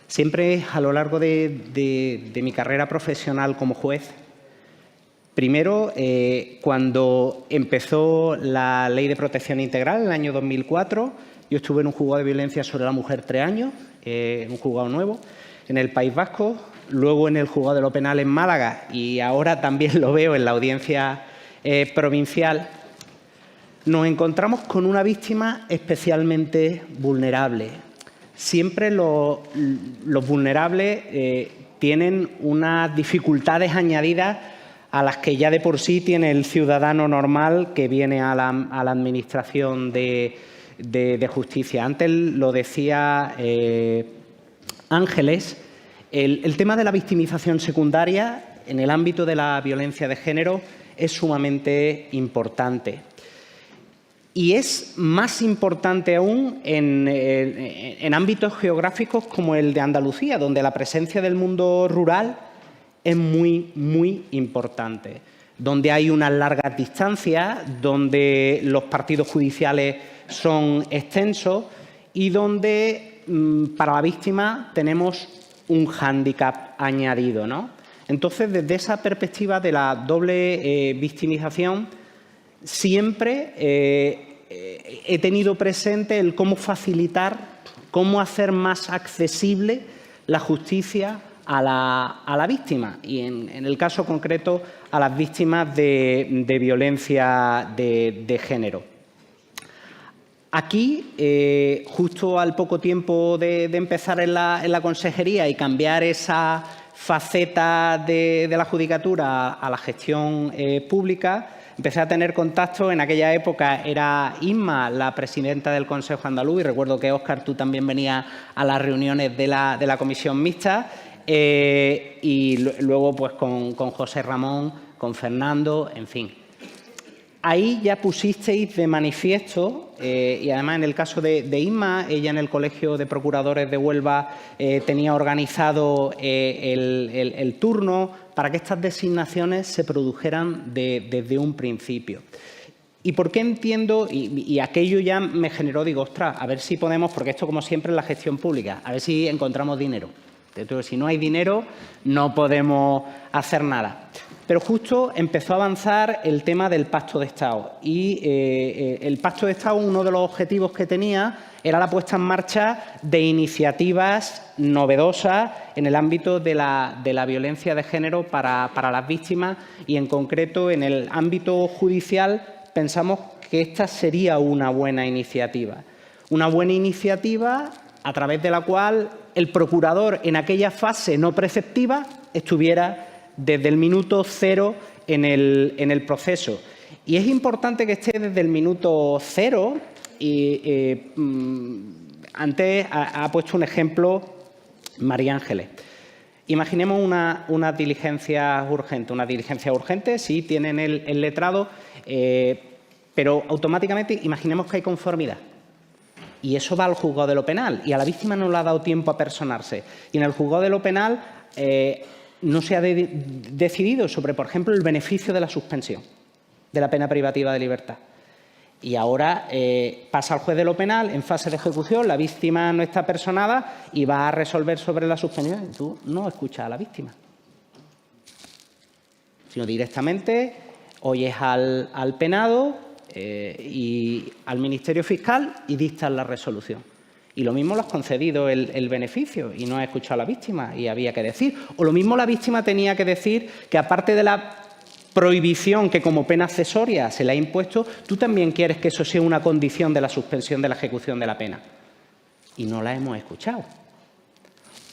siempre a lo largo de mi carrera profesional como juez, primero, cuando empezó la Ley de Protección Integral en el año 2004, yo estuve en un juzgado de violencia sobre la mujer 3 años, un juzgado nuevo, en el País Vasco, luego en el juzgado de lo penal en Málaga y ahora también lo veo en la audiencia provincial. Nos encontramos con una víctima especialmente vulnerable. Siempre los vulnerables tienen unas dificultades añadidas a las que ya de por sí tiene el ciudadano normal que viene a la Administración de Justicia. Antes lo decía Ángeles, el tema de la victimización secundaria en el ámbito de la violencia de género es sumamente importante. Y es más importante aún en ámbitos geográficos como el de Andalucía, donde la presencia del mundo rural es muy, muy importante. donde hay unas largas distancias, donde los partidos judiciales son extensos y donde para la víctima tenemos un hándicap añadido, ¿no? Entonces, desde esa perspectiva de la doble victimización, siempre he tenido presente el cómo facilitar, cómo hacer más accesible la justicia a la víctima y, en el caso concreto, a las víctimas de violencia de género. Aquí, justo al poco tiempo de empezar en la consejería y cambiar esa faceta de la judicatura a la gestión pública, empecé a tener contacto. En aquella época era Inma la presidenta del Consejo Andaluz y recuerdo que, Óscar, tú también venías a las reuniones de la comisión mixta y luego pues con José Ramón, con Fernando, en fin. Ahí ya pusisteis de manifiesto, y además en el caso de Inma, ella en el Colegio de Procuradores de Huelva tenía organizado el turno para que estas designaciones se produjeran desde un principio. ¿Y por qué entiendo? Y aquello ya me generó, digo, ostras, a ver si podemos, porque esto como siempre en la gestión pública, a ver si encontramos dinero. Entonces, si no hay dinero, no podemos hacer nada. Pero justo empezó a avanzar el tema del Pacto de Estado y el Pacto de Estado, uno de los objetivos que tenía era la puesta en marcha de iniciativas novedosas en el ámbito de la violencia de género para las víctimas y, en concreto, en el ámbito judicial pensamos que esta sería una buena iniciativa. Una buena iniciativa a través de la cual el procurador en aquella fase no preceptiva estuviera desde el minuto cero en el proceso. Y es importante que esté desde el minuto cero y antes ha puesto un ejemplo María Ángeles. Imaginemos una diligencia urgente. Una diligencia urgente, sí, tienen el letrado, pero automáticamente imaginemos que hay conformidad. Y eso va al juzgado de lo penal y a la víctima no le ha dado tiempo a personarse. Y en el juzgado de lo penal no se ha decidido sobre, por ejemplo, el beneficio de la suspensión de la pena privativa de libertad. Y ahora pasa al juez de lo penal en fase de ejecución, la víctima no está personada y va a resolver sobre la suspensión. Y tú no escuchas a la víctima, sino directamente oyes al penado y al Ministerio Fiscal y dictas la resolución. Y lo mismo lo has concedido el beneficio y no has escuchado a la víctima y había que decir. O lo mismo la víctima tenía que decir que, aparte de la prohibición que como pena accesoria se le ha impuesto, tú también quieres que eso sea una condición de la suspensión de la ejecución de la pena. Y no la hemos escuchado.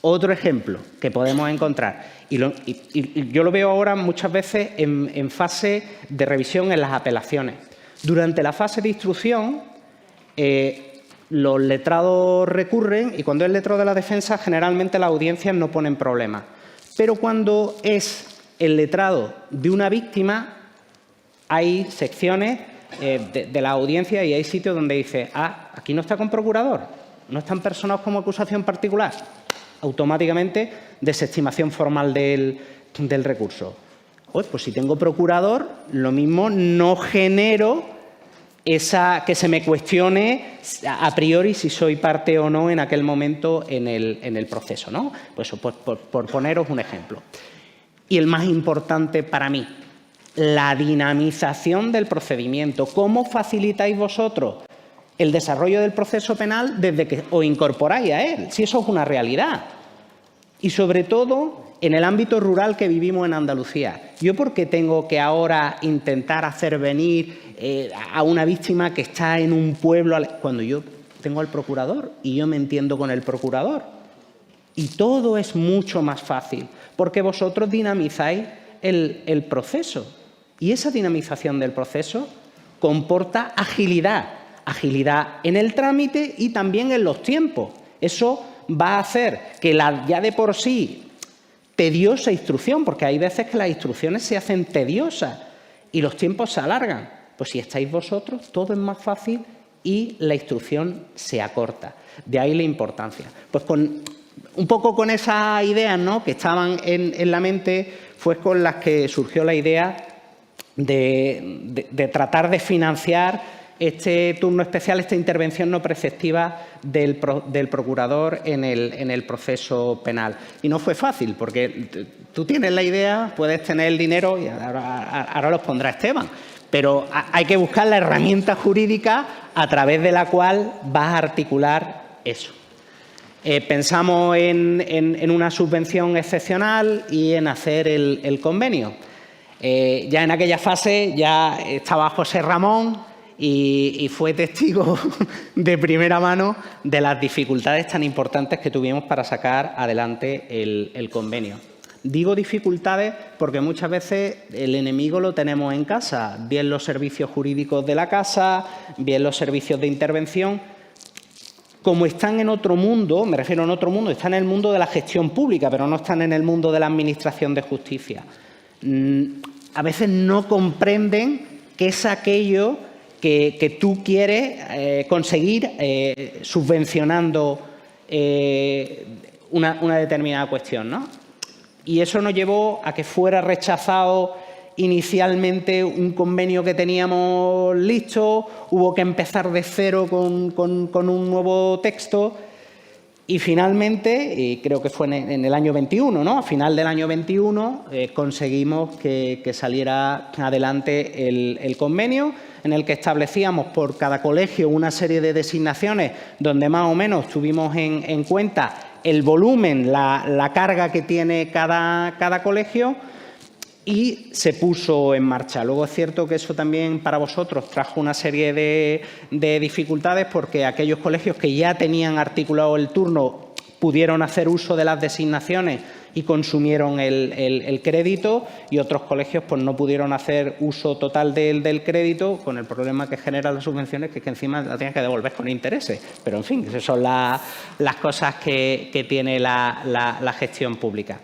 Otro ejemplo que podemos encontrar, y yo lo veo ahora muchas veces en fase de revisión en las apelaciones. Durante la fase de instrucción, los letrados recurren y cuando es letrado de la defensa, generalmente las audiencias no ponen problemas. Pero cuando es el letrado de una víctima, hay secciones de la audiencia y hay sitios donde dice, aquí no está con procurador, no están personados como acusación particular. Automáticamente, desestimación formal del recurso. Pues si tengo procurador, lo mismo no genero que se me cuestione a priori si soy parte o no en aquel momento en el proceso, ¿no? Pues por poneros un ejemplo. Y el más importante para mí, la dinamización del procedimiento. ¿Cómo facilitáis vosotros el desarrollo del proceso penal desde que os incorporáis a él? Si eso es una realidad. Y sobre todo en el ámbito rural que vivimos en Andalucía. ¿Yo por qué tengo que ahora intentar hacer venir a una víctima que está en un pueblo cuando yo tengo al procurador y yo me entiendo con el procurador? Y todo es mucho más fácil porque vosotros dinamizáis el proceso. Y esa dinamización del proceso comporta agilidad. Agilidad en el trámite y también en los tiempos. Eso va a hacer que la ya de por sí tediosa instrucción, porque hay veces que las instrucciones se hacen tediosas y los tiempos se alargan. Pues si estáis vosotros, todo es más fácil y la instrucción se acorta. De ahí la importancia. Pues un poco con esas ideas, ¿no?, que estaban en la mente, fue con las que surgió la idea de tratar de financiar este turno especial, esta intervención no preceptiva del procurador en el proceso penal. Y no fue fácil, porque tú tienes la idea, puedes tener el dinero, y ahora los pondrá Esteban, pero hay que buscar la herramienta jurídica a través de la cual vas a articular eso. Pensamos en una subvención excepcional y en hacer el convenio. Ya en aquella fase ya estaba José Ramón y fue testigo de primera mano de las dificultades tan importantes que tuvimos para sacar adelante el convenio. Digo dificultades porque muchas veces el enemigo lo tenemos en casa, bien los servicios jurídicos de la casa, bien los servicios de intervención. Como están en otro mundo, me refiero en otro mundo, están en el mundo de la gestión pública, pero no están en el mundo de la administración de justicia. A veces no comprenden qué es aquello que tú quieres conseguir subvencionando una determinada cuestión, ¿no? Y eso nos llevó a que fuera rechazado inicialmente un convenio que teníamos listo, hubo que empezar de cero con un nuevo texto y finalmente, y creo que fue en el año 21, ¿no? A final del año 21 conseguimos que saliera adelante el convenio en el que establecíamos por cada colegio una serie de designaciones donde más o menos tuvimos en cuenta el volumen, la carga que tiene cada colegio y se puso en marcha. Luego es cierto que eso también para vosotros trajo una serie de dificultades porque aquellos colegios que ya tenían articulado el turno pudieron hacer uso de las designaciones y consumieron el crédito y otros colegios pues no pudieron hacer uso total del crédito con el problema que generan las subvenciones que encima la tienen que devolver con intereses. Pero en fin, esas son las cosas que tiene la gestión pública.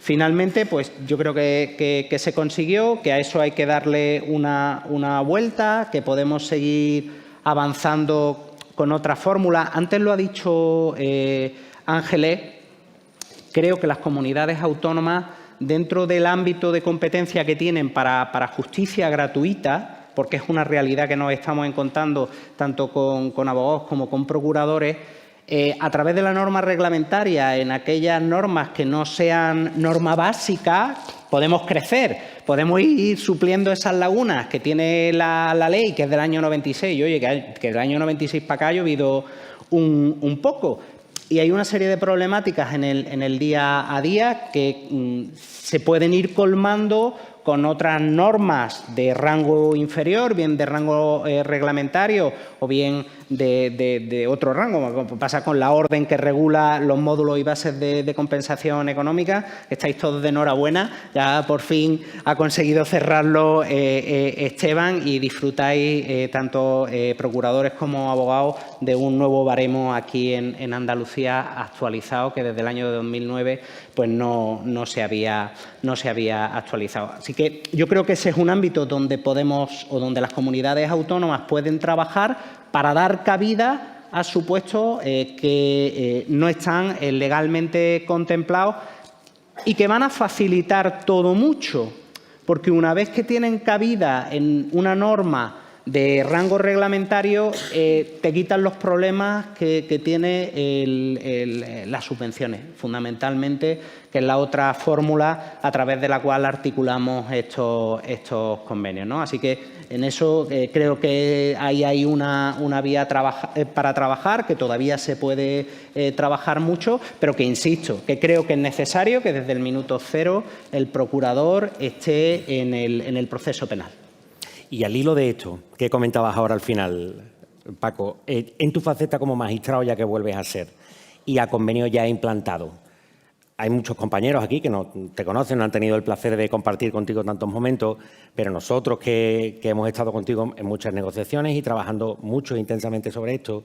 Finalmente, pues yo creo que se consiguió, que a eso hay que darle una vuelta, que podemos seguir avanzando con otra fórmula. Antes lo ha dicho Ángeles, creo que las comunidades autónomas, dentro del ámbito de competencia que tienen para justicia gratuita, porque es una realidad que nos estamos encontrando tanto con abogados como con procuradores, a través de la norma reglamentaria, en aquellas normas que no sean norma básica, podemos crecer, podemos ir supliendo esas lagunas que tiene la ley, que es del año 96. Y oye, que del año 96 para acá ha llovido un poco. Y hay una serie de problemáticas en el día a día que se pueden ir colmando con otras normas de rango inferior, bien de rango reglamentario o bien de otro rango, como pasa con la orden que regula los módulos y bases de compensación económica. Estáis todos de enhorabuena, ya por fin ha conseguido cerrarlo Esteban y disfrutáis tanto procuradores como abogados de un nuevo baremo aquí en Andalucía actualizado que desde el año 2009 pues no se había actualizado. Así que yo creo que ese es un ámbito donde podemos o donde las comunidades autónomas pueden trabajar para dar cabida a supuestos que no están legalmente contemplados y que van a facilitar todo mucho, porque una vez que tienen cabida en una norma de rango reglamentario, te quitan los problemas que tiene las subvenciones, fundamentalmente, que es la otra fórmula a través de la cual articulamos estos convenios, ¿no? Así que en eso creo que ahí hay una vía para trabajar, que todavía se puede trabajar mucho, pero que, insisto, que creo que es necesario que desde el minuto cero el procurador esté en el proceso penal. Y al hilo de esto que comentabas ahora al final, Paco, en tu faceta como magistrado ya que vuelves a ser y a convenio ya implantado, hay muchos compañeros aquí que no te conocen, no han tenido el placer de compartir contigo tantos momentos, pero nosotros que hemos estado contigo en muchas negociaciones y trabajando mucho e intensamente sobre esto,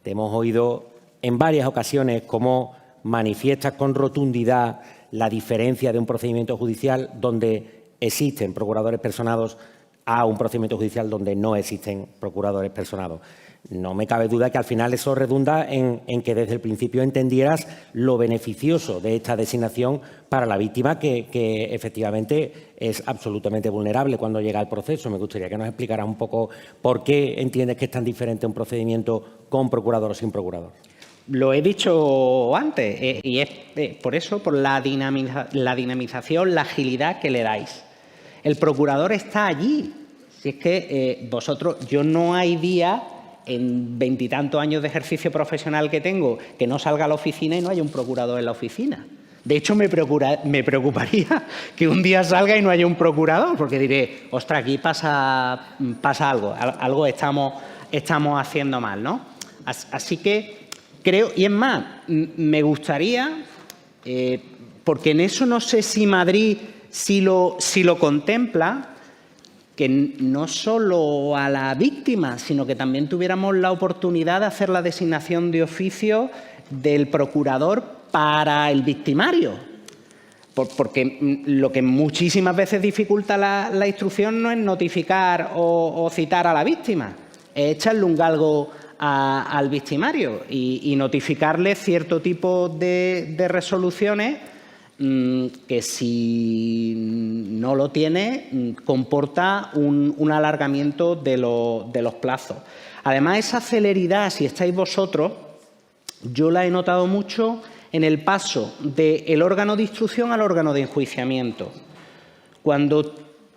te hemos oído en varias ocasiones cómo manifiestas con rotundidad la diferencia de un procedimiento judicial donde existen procuradores personados a un procedimiento judicial donde no existen procuradores personados. no me cabe duda que al final eso redunda en que desde el principio entendieras lo beneficioso de esta designación para la víctima, que efectivamente es absolutamente vulnerable cuando llega al proceso. Me gustaría que nos explicaras un poco por qué entiendes que es tan diferente un procedimiento con procurador o sin procurador. Lo he dicho antes, y es por eso, por la dinamización, la agilidad que le dais. El procurador está allí. Si es que yo no hay día en 20 y tantos años de ejercicio profesional que tengo que no salga a la oficina y no haya un procurador en la oficina. De hecho, me preocuparía que un día salga y no haya un procurador, porque diré, ostras, aquí pasa algo estamos haciendo mal, ¿no? Así que creo, y es más, me gustaría, porque en eso no sé si Madrid si lo contempla, que no solo a la víctima, sino que también tuviéramos la oportunidad de hacer la designación de oficio del procurador para el victimario. Porque lo que muchísimas veces dificulta la instrucción no es notificar o citar a la víctima, es echarle un galgo al victimario y notificarle cierto tipo de resoluciones que si no lo tiene comporta un alargamiento de los plazos. Además, esa celeridad, si estáis vosotros, yo la he notado mucho en el paso del órgano de instrucción al órgano de enjuiciamiento. Cuando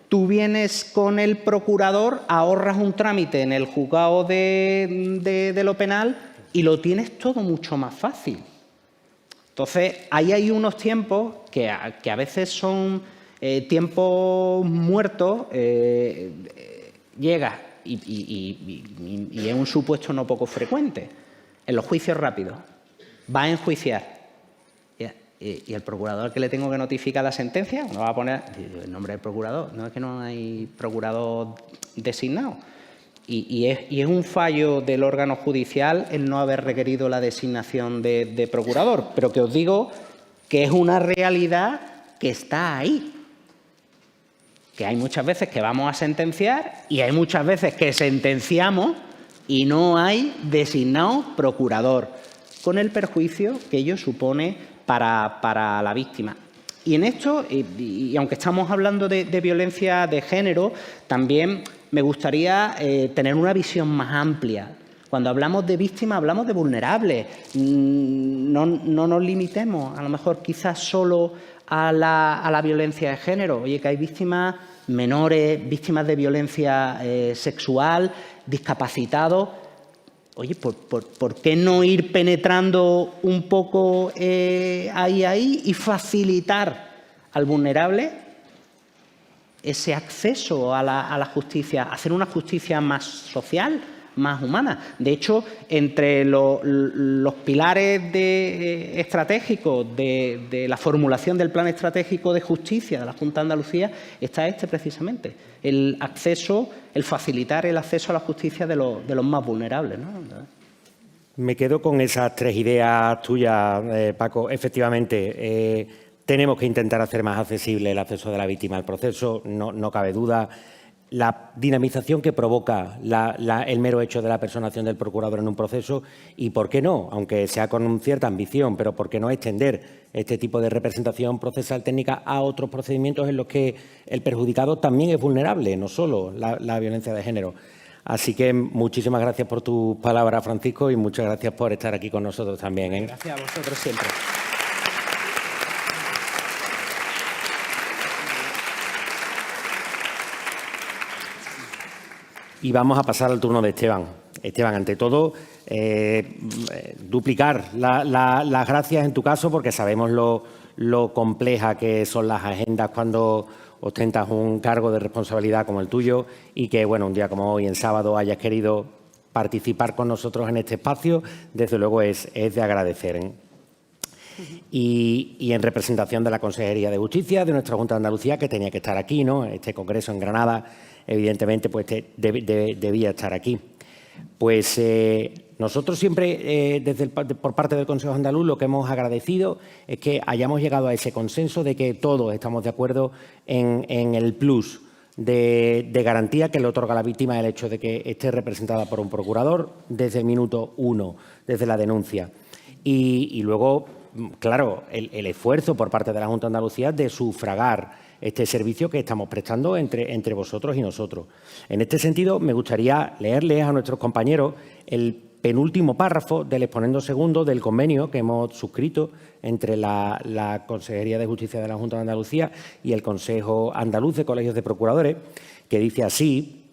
tú vienes con el procurador, ahorras un trámite en el juzgado de lo penal y lo tienes todo mucho más fácil. Entonces, ahí hay unos tiempos que a veces son tiempos muertos, llega y es un supuesto no poco frecuente. En los juicios rápidos, va a enjuiciar y el procurador al que le tengo que notificar la sentencia, uno va a poner el nombre del procurador, no es que no hay procurador designado. Y es un fallo del órgano judicial el no haber requerido la designación de procurador, pero que os digo que es una realidad que está ahí. Que hay muchas veces que vamos a sentenciar y hay muchas veces que sentenciamos y no hay designado procurador, con el perjuicio que ello supone para la víctima. Y en esto, y aunque estamos hablando de violencia de género, también me gustaría tener una visión más amplia. Cuando hablamos de víctimas, hablamos de vulnerables. No nos limitemos, a lo mejor quizás solo a la violencia de género. Oye, que hay víctimas menores, víctimas de violencia sexual, discapacitados. Oye, ¿por qué no ir penetrando un poco ahí y facilitar al vulnerable ese acceso a la justicia, hacer una justicia más social, más humana? De hecho, entre los pilares estratégicos de la formulación del Plan Estratégico de Justicia de la Junta de Andalucía está precisamente, el acceso, el facilitar el acceso a la justicia de los más vulnerables, ¿no? Me quedo con esas tres ideas tuyas, Paco. Efectivamente, tenemos que intentar hacer más accesible el acceso de la víctima al proceso, no cabe duda. La dinamización que provoca el mero hecho de la personación del procurador en un proceso y, ¿por qué no?, aunque sea con cierta ambición, pero ¿por qué no extender este tipo de representación procesal técnica a otros procedimientos en los que el perjudicado también es vulnerable, no solo la violencia de género? Así que muchísimas gracias por tus palabras, Francisco, y muchas gracias por estar aquí con nosotros también, ¿eh? Gracias a vosotros siempre. Y vamos a pasar al turno de Esteban. Esteban, ante todo, duplicar las gracias en tu caso, porque sabemos lo compleja que son las agendas cuando ostentas un cargo de responsabilidad como el tuyo y que, bueno, un día como hoy, en sábado, hayas querido participar con nosotros en este espacio, desde luego es de agradecer, ¿eh? Y en representación de la Consejería de Justicia, de nuestra Junta de Andalucía, que tenía que estar aquí, ¿no? Este congreso en Granada, evidentemente, pues debía estar aquí. Pues nosotros siempre, por parte del Consejo Andaluz, lo que hemos agradecido es que hayamos llegado a ese consenso de que todos estamos de acuerdo en el plus de garantía que le otorga a la víctima el hecho de que esté representada por un procurador desde el minuto 1, desde la denuncia. Y luego, claro, el esfuerzo por parte de la Junta de Andalucía de sufragar este servicio que estamos prestando entre vosotros y nosotros. En este sentido, me gustaría leerles a nuestros compañeros el penúltimo párrafo del exponendo segundo del convenio que hemos suscrito entre la Consejería de Justicia de la Junta de Andalucía y el Consejo Andaluz de Colegios de Procuradores, que dice así: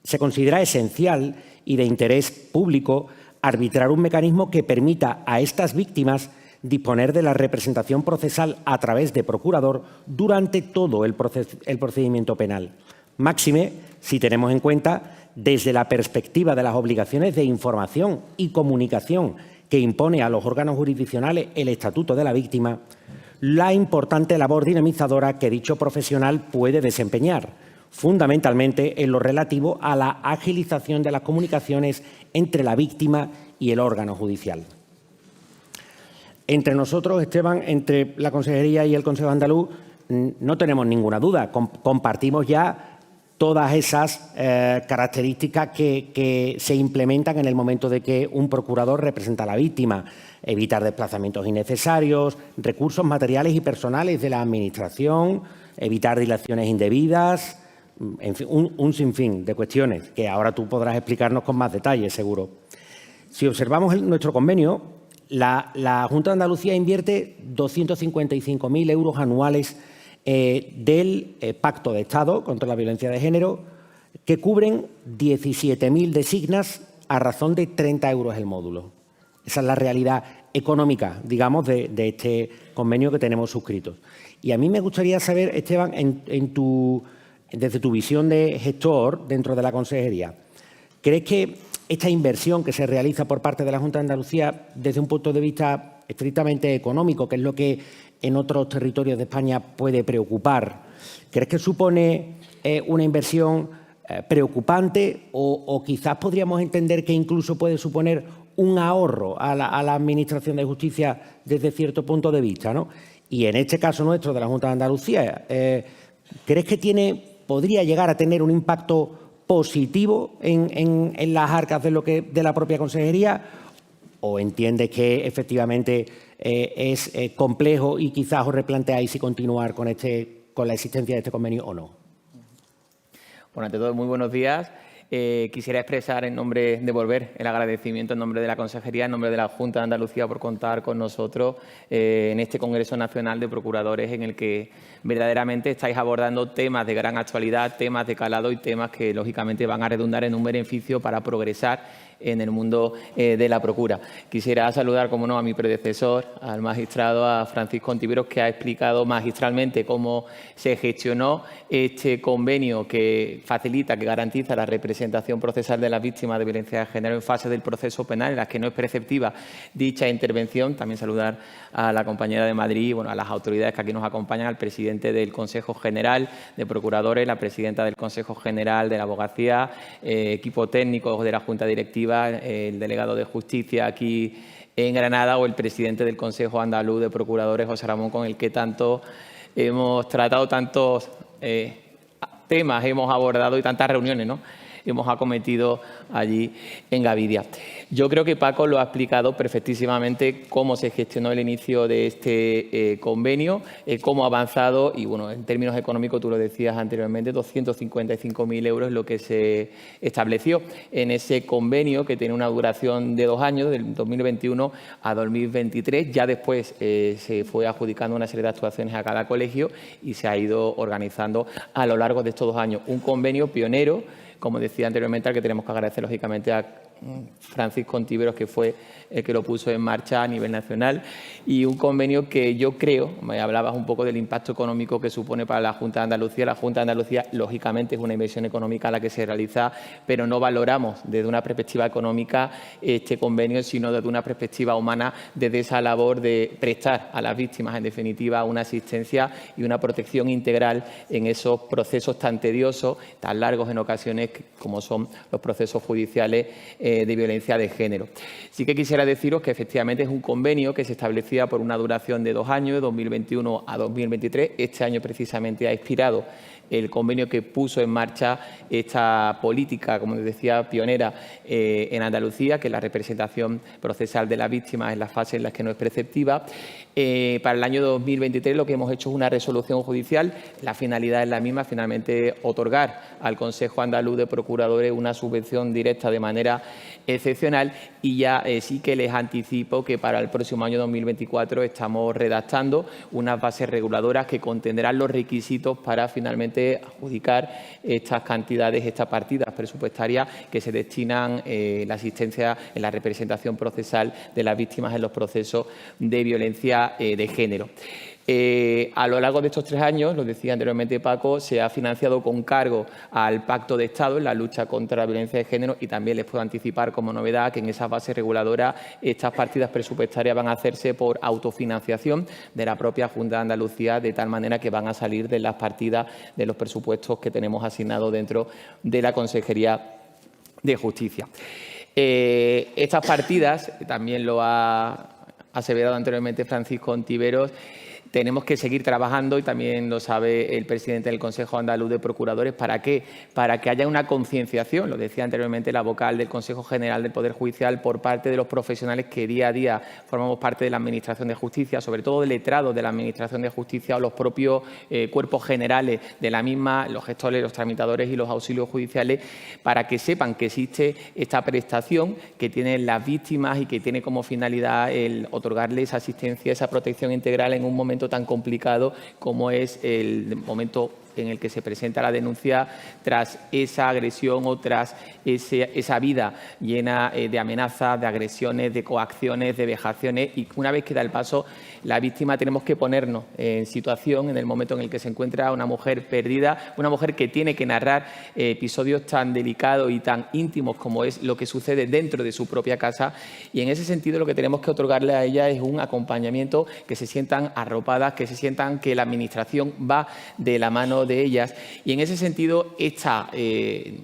se considera esencial y de interés público arbitrar un mecanismo que permita a estas víctimas disponer de la representación procesal a través de procurador durante todo el procedimiento penal. Máxime si tenemos en cuenta, desde la perspectiva de las obligaciones de información y comunicación que impone a los órganos jurisdiccionales el Estatuto de la Víctima, la importante labor dinamizadora que dicho profesional puede desempeñar, fundamentalmente en lo relativo a la agilización de las comunicaciones entre la víctima y el órgano judicial. Entre nosotros, Esteban, entre la Consejería y el Consejo Andaluz, no tenemos ninguna duda. Compartimos ya todas esas características que se implementan en el momento de que un procurador representa a la víctima. Evitar desplazamientos innecesarios, recursos materiales y personales de la Administración, evitar dilaciones indebidas, en fin, un sinfín de cuestiones que ahora tú podrás explicarnos con más detalle, seguro. Si observamos nuestro convenio, la Junta de Andalucía invierte 255.000 euros anuales del Pacto de Estado contra la Violencia de Género, que cubren 17.000 designas a razón de 30 euros el módulo. Esa es la realidad económica, digamos, de este convenio que tenemos suscrito. Y a mí me gustaría saber, Esteban, desde tu visión de gestor dentro de la Consejería, ¿crees que esta inversión que se realiza por parte de la Junta de Andalucía desde un punto de vista estrictamente económico, que es lo que en otros territorios de España puede preocupar, crees que supone una inversión preocupante o quizás podríamos entender que incluso puede suponer un ahorro a la Administración de Justicia desde cierto punto de vista, ¿no? Y en este caso nuestro de la Junta de Andalucía, ¿crees que podría llegar a tener un impacto positivo en las arcas de la propia Consejería? ¿O entiendes que efectivamente es complejo y quizás os replanteáis si continuar con la existencia de este convenio o no? Bueno, ante todo, muy buenos días. Quisiera expresar devolver el agradecimiento en nombre de la Consejería, en nombre de la Junta de Andalucía por contar con nosotros en este Congreso Nacional de Procuradores en el que verdaderamente estáis abordando temas de gran actualidad, temas de calado y temas que lógicamente van a redundar en un beneficio para progresar en el mundo de la Procura. Quisiera saludar, como no, a mi predecesor, al magistrado, a Francisco Ontiveros, que ha explicado magistralmente cómo se gestionó este convenio que facilita, que garantiza la representación procesal de las víctimas de violencia de género en fase del proceso penal, en las que no es preceptiva dicha intervención. También saludar a la compañera de Madrid, bueno, a las autoridades que aquí nos acompañan, al presidente del Consejo General de Procuradores, la presidenta del Consejo General de la Abogacía, equipo técnico de la Junta Directiva, el delegado de Justicia aquí en Granada o el presidente del Consejo Andaluz de Procuradores, José Ramón, con el que tanto hemos tratado, tantos temas hemos abordado y tantas reuniones, ¿no?, hemos acometido allí en Gavidia. Yo creo que Paco lo ha explicado perfectísimamente cómo se gestionó el inicio de este convenio, cómo ha avanzado y, bueno, en términos económicos, tú lo decías anteriormente, 255.000 euros es lo que se estableció en ese convenio que tiene una duración de 2 años, del 2021 a 2023. Ya después se fue adjudicando una serie de actuaciones a cada colegio y se ha ido organizando a lo largo de estos 2 años. Un convenio pionero, como decía anteriormente, al que tenemos que agradecer lógicamente a Francisco Ontiveros, que fue el que lo puso en marcha a nivel nacional, y un convenio que yo creo, me hablabas un poco del impacto económico que supone para la Junta de Andalucía. La Junta de Andalucía, lógicamente, es una inversión económica la que se realiza, pero no valoramos desde una perspectiva económica este convenio, sino desde una perspectiva humana, desde esa labor de prestar a las víctimas, en definitiva, una asistencia y una protección integral en esos procesos tan tediosos, tan largos en ocasiones, como son los procesos judiciales de violencia de género. Sí que quisiera deciros que efectivamente es un convenio que se establecía por una duración de 2 años, de 2021 a 2023. Este año precisamente ha expirado el convenio que puso en marcha esta política, como les decía, pionera en Andalucía, que es la representación procesal de las víctimas en las fases en las que no es preceptiva. Para el año 2023 lo que hemos hecho es una resolución judicial. La finalidad es la misma, finalmente otorgar al Consejo Andaluz de Procuradores una subvención directa de manera excepcional, y ya sí que les anticipo que para el próximo año 2024 estamos redactando unas bases reguladoras que contendrán los requisitos para finalmente adjudicar estas cantidades, estas partidas presupuestarias que se destinan la asistencia en la representación procesal de las víctimas en los procesos de violencia de género. A lo largo de estos 3 años, lo decía anteriormente Paco, se ha financiado con cargo al Pacto de Estado en la lucha contra la violencia de género, y también les puedo anticipar como novedad que en esa base reguladora estas partidas presupuestarias van a hacerse por autofinanciación de la propia Junta de Andalucía, de tal manera que van a salir de las partidas de los presupuestos que tenemos asignados dentro de la Consejería de Justicia. Estas partidas, también lo ha aseverado anteriormente Francisco Ontiveros, tenemos que seguir trabajando, y también lo sabe el presidente del Consejo Andaluz de Procuradores. ¿Para qué? Para que haya una concienciación, lo decía anteriormente la vocal del Consejo General del Poder Judicial, por parte de los profesionales que día a día formamos parte de la Administración de Justicia, sobre todo de letrados de la Administración de Justicia o los propios cuerpos generales de la misma, los gestores, los tramitadores y los auxilios judiciales, para que sepan que existe esta prestación que tienen las víctimas y que tiene como finalidad el otorgarles asistencia, esa protección integral en un momento tan complicado como es el momento en el que se presenta la denuncia tras esa agresión o tras esa vida llena de amenazas, de agresiones, de coacciones, de vejaciones, y una vez que da el paso la víctima tenemos que ponernos en situación en el momento en el que se encuentra una mujer perdida, una mujer que tiene que narrar episodios tan delicados y tan íntimos como es lo que sucede dentro de su propia casa, y en ese sentido lo que tenemos que otorgarle a ella es un acompañamiento, que se sientan arropadas, que se sientan que la Administración va de la mano de ellas, y en ese sentido esta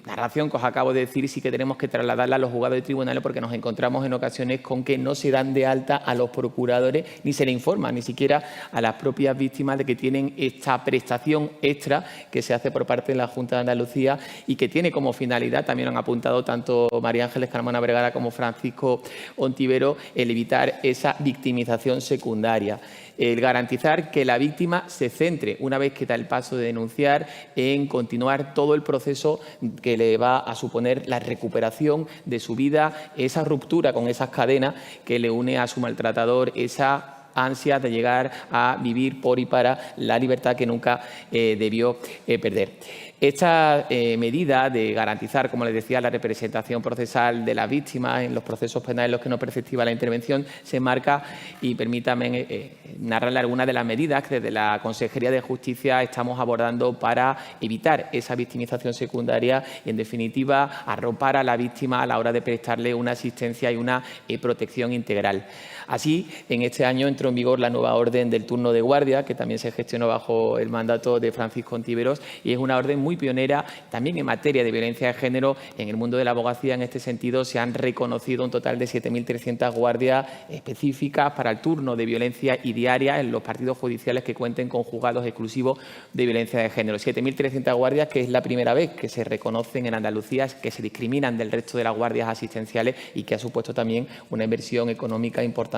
narración que os acabo de decir sí que tenemos que trasladarla a los juzgados de tribunales, porque nos encontramos en ocasiones con que no se dan de alta a los procuradores ni se le informa ni siquiera a las propias víctimas de que tienen esta prestación extra que se hace por parte de la Junta de Andalucía y que tiene como finalidad, también lo han apuntado tanto María Ángeles Carmona Vergara como Francisco Ontivero, el evitar esa victimización secundaria. El garantizar que la víctima se centre, una vez que da el paso de denunciar, en continuar todo el proceso que le va a suponer la recuperación de su vida, esa ruptura con esas cadenas que le une a su maltratador, esa ansia de llegar a vivir por y para la libertad que nunca debió perder. Esta medida de garantizar, como les decía, la representación procesal de las víctimas en los procesos penales en los que no es preceptiva la intervención se enmarca, y permítame narrarle algunas de las medidas que desde la Consejería de Justicia estamos abordando para evitar esa victimización secundaria y, en definitiva, arropar a la víctima a la hora de prestarle una asistencia y una protección integral. Así, en este año entró en vigor la nueva orden del turno de guardia, que también se gestionó bajo el mandato de Francisco Ontiveros, y es una orden muy pionera también en materia de violencia de género. En el mundo de la abogacía, en este sentido, se han reconocido un total de 7.300 guardias específicas para el turno de violencia y diaria en los partidos judiciales que cuenten con juzgados exclusivos de violencia de género. 7.300 guardias, que es la primera vez que se reconocen en Andalucía, que se discriminan del resto de las guardias asistenciales, y que ha supuesto también una inversión económica importante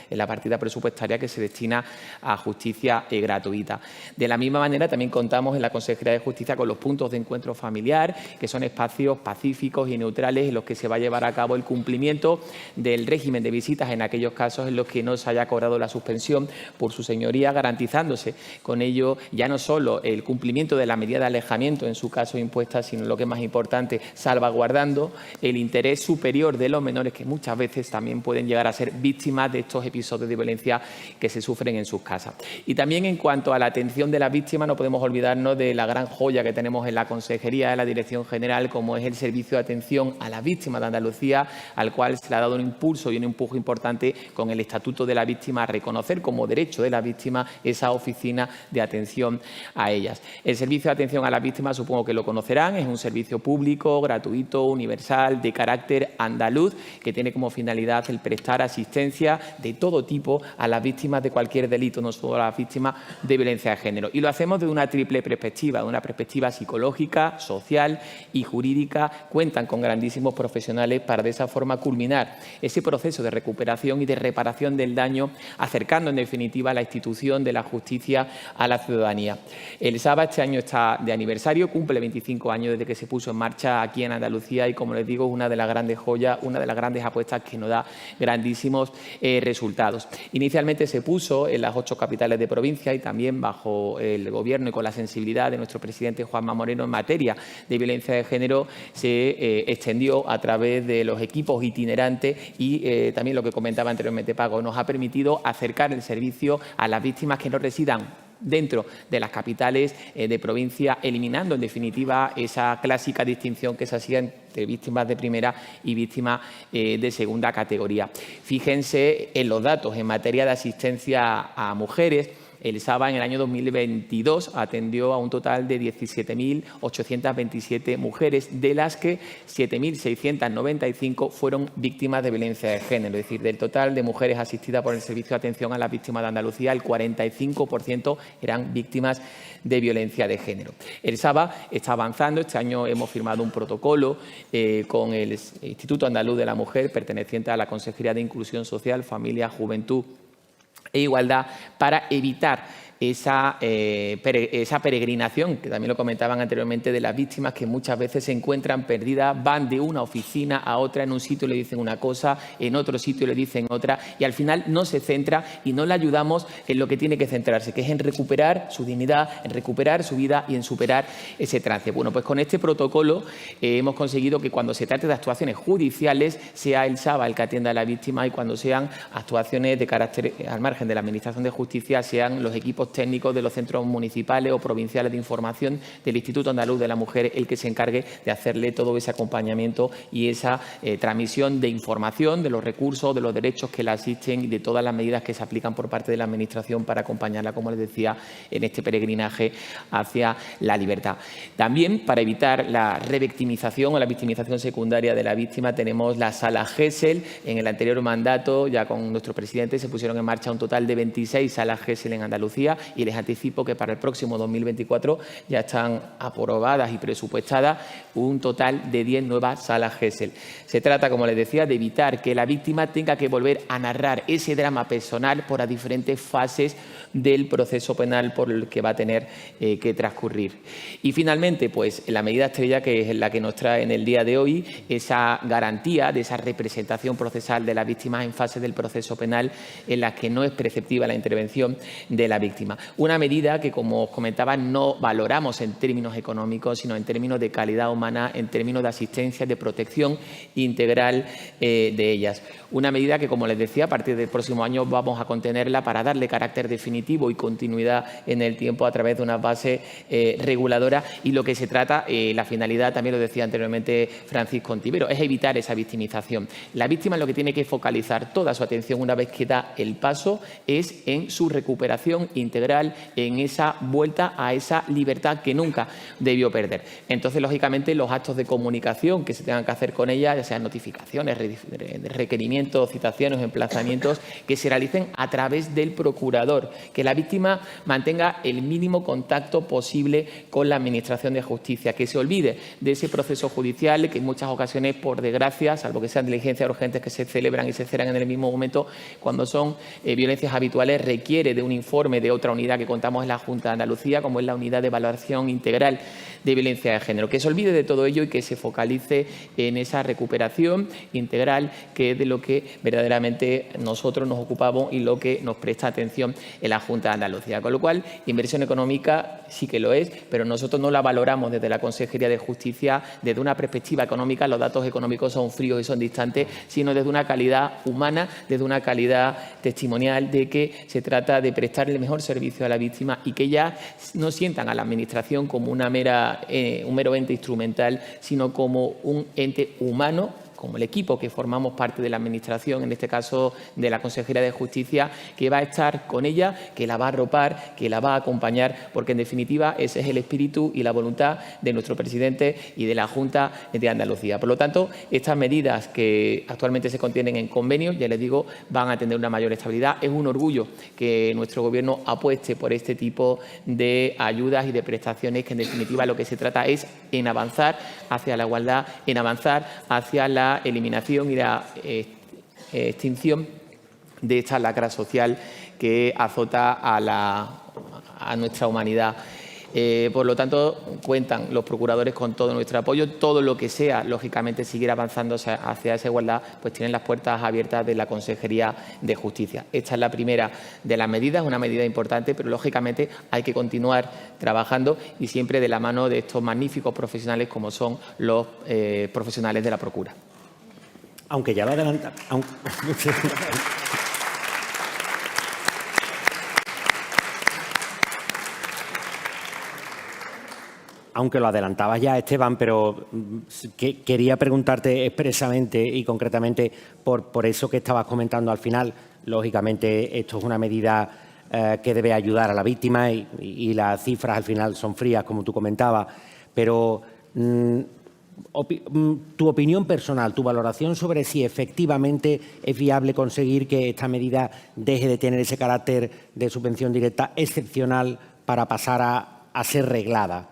en la partida presupuestaria que se destina a justicia gratuita. De la misma manera, también contamos en la Consejería de Justicia con los puntos de encuentro familiar, que son espacios pacíficos y neutrales en los que se va a llevar a cabo el cumplimiento del régimen de visitas en aquellos casos en los que no se haya cobrado la suspensión por su señoría, garantizándose con ello ya no solo el cumplimiento de la medida de alejamiento en su caso impuesta, sino, lo que es más importante, salvaguardando el interés superior de los menores, que muchas veces también pueden llegar a ser víctimas de estos episodios de violencia que se sufren en sus casas. Y también, en cuanto a la atención de las víctimas, no podemos olvidarnos de la gran joya que tenemos tenemos en la Consejería de la Dirección General, como es el Servicio de Atención a las Víctimas de Andalucía, al cual se le ha dado un impulso y un empuje importante con el Estatuto de la Víctima a reconocer como derecho de la víctima esa oficina de atención a ellas. El Servicio de Atención a las Víctimas, supongo que lo conocerán, es un servicio público, gratuito, universal, de carácter andaluz, que tiene como finalidad el prestar asistencia de todo tipo a las víctimas de cualquier delito, no solo a las víctimas de violencia de género. Y lo hacemos desde una triple perspectiva, de una perspectiva psicológica, social y jurídica. Cuentan con grandísimos profesionales para de esa forma culminar ese proceso de recuperación y de reparación del daño, acercando en definitiva la institución de la justicia a la ciudadanía. El SABA este año está de aniversario, cumple 25 años desde que se puso en marcha aquí en Andalucía y, como les digo, es una de las grandes joyas, una de las grandes apuestas que nos da grandísimos resultados. Inicialmente se puso en las 8 capitales de provincia y también bajo el Gobierno y con la sensibilidad de nuestro presidente Juanma Moreno en materia de violencia de género, se extendió a través de los equipos itinerantes y también lo que comentaba anteriormente Paco, nos ha permitido acercar el servicio a las víctimas que no residan dentro de las capitales de provincia, eliminando en definitiva esa clásica distinción que se hacía entre víctimas de primera y víctimas de segunda categoría. Fíjense en los datos en materia de asistencia a mujeres. El SABA en el año 2022 atendió a un total de 17.827 mujeres, de las que 7.695 fueron víctimas de violencia de género. Es decir, del total de mujeres asistidas por el Servicio de Atención a las Víctimas de Andalucía, el 45% eran víctimas de violencia de género. El SABA está avanzando. Este año hemos firmado un protocolo con el Instituto Andaluz de la Mujer, perteneciente a la Consejería de Inclusión Social, Familia, Juventud e Igualdad, para evitar esa peregrinación, que también lo comentaban anteriormente, de las víctimas que muchas veces se encuentran perdidas, van de una oficina a otra, en un sitio le dicen una cosa, en otro sitio le dicen otra, y al final no se centra y no le ayudamos en lo que tiene que centrarse, que es en recuperar su dignidad, en recuperar su vida y en superar ese trance. Bueno, pues con este protocolo hemos conseguido que cuando se trate de actuaciones judiciales sea el SABA el que atienda a la víctima, y cuando sean actuaciones de carácter al margen de la Administración de Justicia sean los equipos técnicos de los centros municipales o provinciales de información del Instituto Andaluz de la Mujer el que se encargue de hacerle todo ese acompañamiento y esa transmisión de información, de los recursos, de los derechos que la asisten y de todas las medidas que se aplican por parte de la Administración para acompañarla, como les decía, en este peregrinaje hacia la libertad. También, para evitar la revictimización o la victimización secundaria de la víctima, tenemos la Sala Gesell. En el anterior mandato, ya con nuestro presidente, se pusieron en marcha un total de 26 salas Gesell en Andalucía, y les anticipo que para el próximo 2024 ya están aprobadas y presupuestadas un total de 10 nuevas salas Gesell. Se trata, como les decía, de evitar que la víctima tenga que volver a narrar ese drama personal por las diferentes fases del proceso penal por el que va a tener que transcurrir. Y finalmente, pues la medida estrella, que es la que nos trae en el día de hoy, esa garantía de esa representación procesal de las víctimas en fase del proceso penal en la que no es preceptiva la intervención de la víctima. Una medida que, como os comentaba, no valoramos en términos económicos, sino en términos de calidad humana, en términos de asistencia, de protección integral de ellas. Una medida que, como les decía, a partir del próximo año vamos a contenerla para darle carácter definitivo y continuidad en el tiempo a través de una base reguladora, y lo que se trata, la finalidad, también lo decía anteriormente Francisco Ontivero, es evitar esa victimización. La víctima lo que tiene que focalizar toda su atención una vez que da el paso es en su recuperación integral, en esa vuelta a esa libertad que nunca debió perder. Entonces, lógicamente, los actos de comunicación que se tengan que hacer con ella, ya sean notificaciones, requerimientos, citaciones, emplazamientos, que se realicen a través del procurador, que la víctima mantenga el mínimo contacto posible con la Administración de Justicia, que se olvide de ese proceso judicial que en muchas ocasiones, por desgracia, salvo que sean diligencias urgentes que se celebran y se cerran en el mismo momento, cuando son violencias habituales, requiere de un informe de otra unidad que contamos en la Junta de Andalucía, como es la Unidad de Valoración Integral de Violencia de Género. Que se olvide de todo ello y que se focalice en esa recuperación integral, que es de lo que verdaderamente nosotros nos ocupamos y lo que nos presta atención en la Junta de Andalucía. Con lo cual, inversión económica sí que lo es, pero nosotros no la valoramos desde la Consejería de Justicia desde una perspectiva económica. Los datos económicos son fríos y son distantes, sino desde una calidad humana, desde una calidad testimonial de que se trata de prestar el mejor servicio servicio a la víctima y que ya no sientan a la Administración como un mero ente instrumental, sino como un ente humano, como el equipo que formamos parte de la Administración, en este caso de la Consejería de Justicia, que va a estar con ella, que la va a arropar, que la va a acompañar, porque en definitiva ese es el espíritu y la voluntad de nuestro presidente y de la Junta de Andalucía. Por lo tanto, estas medidas que actualmente se contienen en convenios, ya les digo, van a tener una mayor estabilidad. Es un orgullo que nuestro Gobierno apueste por este tipo de ayudas y de prestaciones, que en definitiva lo que se trata es en avanzar hacia la igualdad, en avanzar hacia la eliminación y la extinción de esta lacra social que azota a nuestra humanidad. Por lo tanto, cuentan los procuradores con todo nuestro apoyo. Todo lo que sea, lógicamente, seguir avanzando hacia esa igualdad, pues tienen las puertas abiertas de la Consejería de Justicia. Esta es la primera de las medidas, una medida importante, pero lógicamente hay que continuar trabajando y siempre de la mano de estos magníficos profesionales como son los profesionales de la Procura. Aunque ya lo adelanta... Aunque lo adelantabas ya, Esteban, pero quería preguntarte expresamente y concretamente por eso que estabas comentando al final. Lógicamente, esto es una medida que debe ayudar a la víctima y las cifras al final son frías, como tú comentabas. Pero tu opinión personal, tu valoración sobre si efectivamente es viable conseguir que esta medida deje de tener ese carácter de subvención directa excepcional para pasar a ser reglada.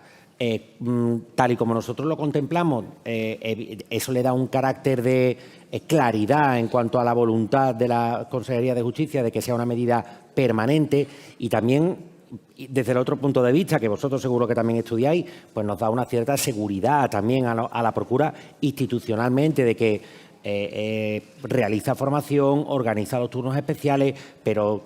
Tal y como nosotros lo contemplamos, eso le da un carácter de claridad en cuanto a la voluntad de la Consejería de Justicia de que sea una medida permanente, y también desde el otro punto de vista, que vosotros seguro que también estudiáis, pues nos da una cierta seguridad también a la Procura institucionalmente de que realiza formación, organiza los turnos especiales, pero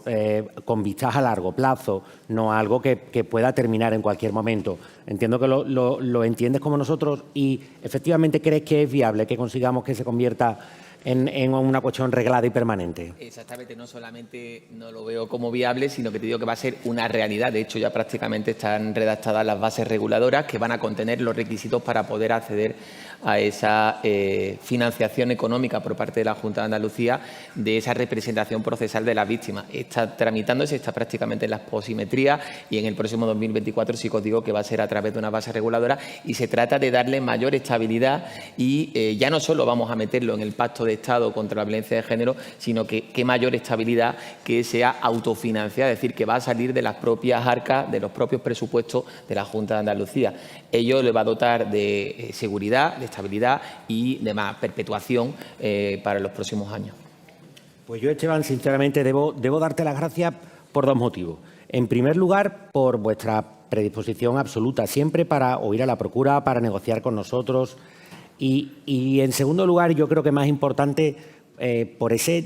con vistas a largo plazo, no algo que pueda terminar en cualquier momento. Entiendo que lo entiendes como nosotros y efectivamente crees que es viable que consigamos que se convierta en una cuestión reglada y permanente. Exactamente, no solamente no lo veo como viable, sino que te digo que va a ser una realidad. De hecho, ya prácticamente están redactadas las bases reguladoras que van a contener los requisitos para poder acceder a esa financiación económica por parte de la Junta de Andalucía de esa representación procesal de las víctimas. Está tramitándose, está prácticamente en la posimetría y en el próximo 2024 sí que os digo que va a ser a través de una base reguladora y se trata de darle mayor estabilidad y ya no solo vamos a meterlo en el Pacto de Estado contra la violencia de género, sino que mayor estabilidad, que sea autofinanciada, es decir, que va a salir de las propias arcas, de los propios presupuestos de la Junta de Andalucía. Ello le va a dotar de seguridad, de estabilidad y de más perpetuación para los próximos años. Pues yo, Esteban, sinceramente debo darte las gracias por dos motivos. En primer lugar, por vuestra predisposición absoluta siempre para oír a la Procura, para negociar con nosotros. Y en segundo lugar, yo creo que más importante, por ese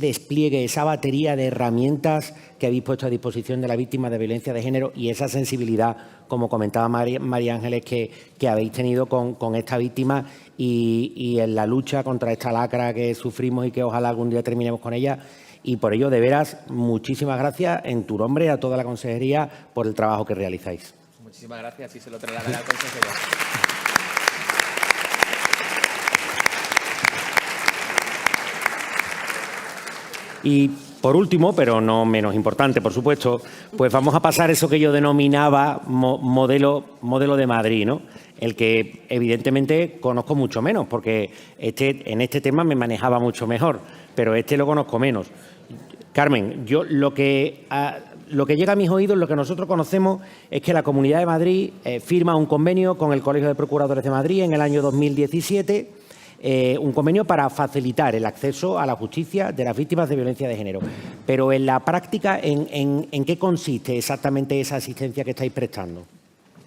despliegue, esa batería de herramientas que habéis puesto a disposición de la víctima de violencia de género y esa sensibilidad, como comentaba María Ángeles, que habéis tenido con esta víctima y en la lucha contra esta lacra que sufrimos y que ojalá algún día terminemos con ella. Y por ello, de veras, muchísimas gracias en tu nombre a toda la Consejería por el trabajo que realizáis. Muchísimas gracias y se lo trasladaré al consejero. Y por último, pero no menos importante, por supuesto, pues vamos a pasar eso que yo denominaba modelo de Madrid, ¿no? El que evidentemente conozco mucho menos, porque en este tema me manejaba mucho mejor, pero lo conozco menos. Carmen, yo lo que llega a mis oídos, lo que nosotros conocemos, es que la Comunidad de Madrid firma un convenio con el Colegio de Procuradores de Madrid en el año 2017, un convenio para facilitar el acceso a la justicia de las víctimas de violencia de género. Pero en la práctica, ¿en qué consiste exactamente esa asistencia que estáis prestando?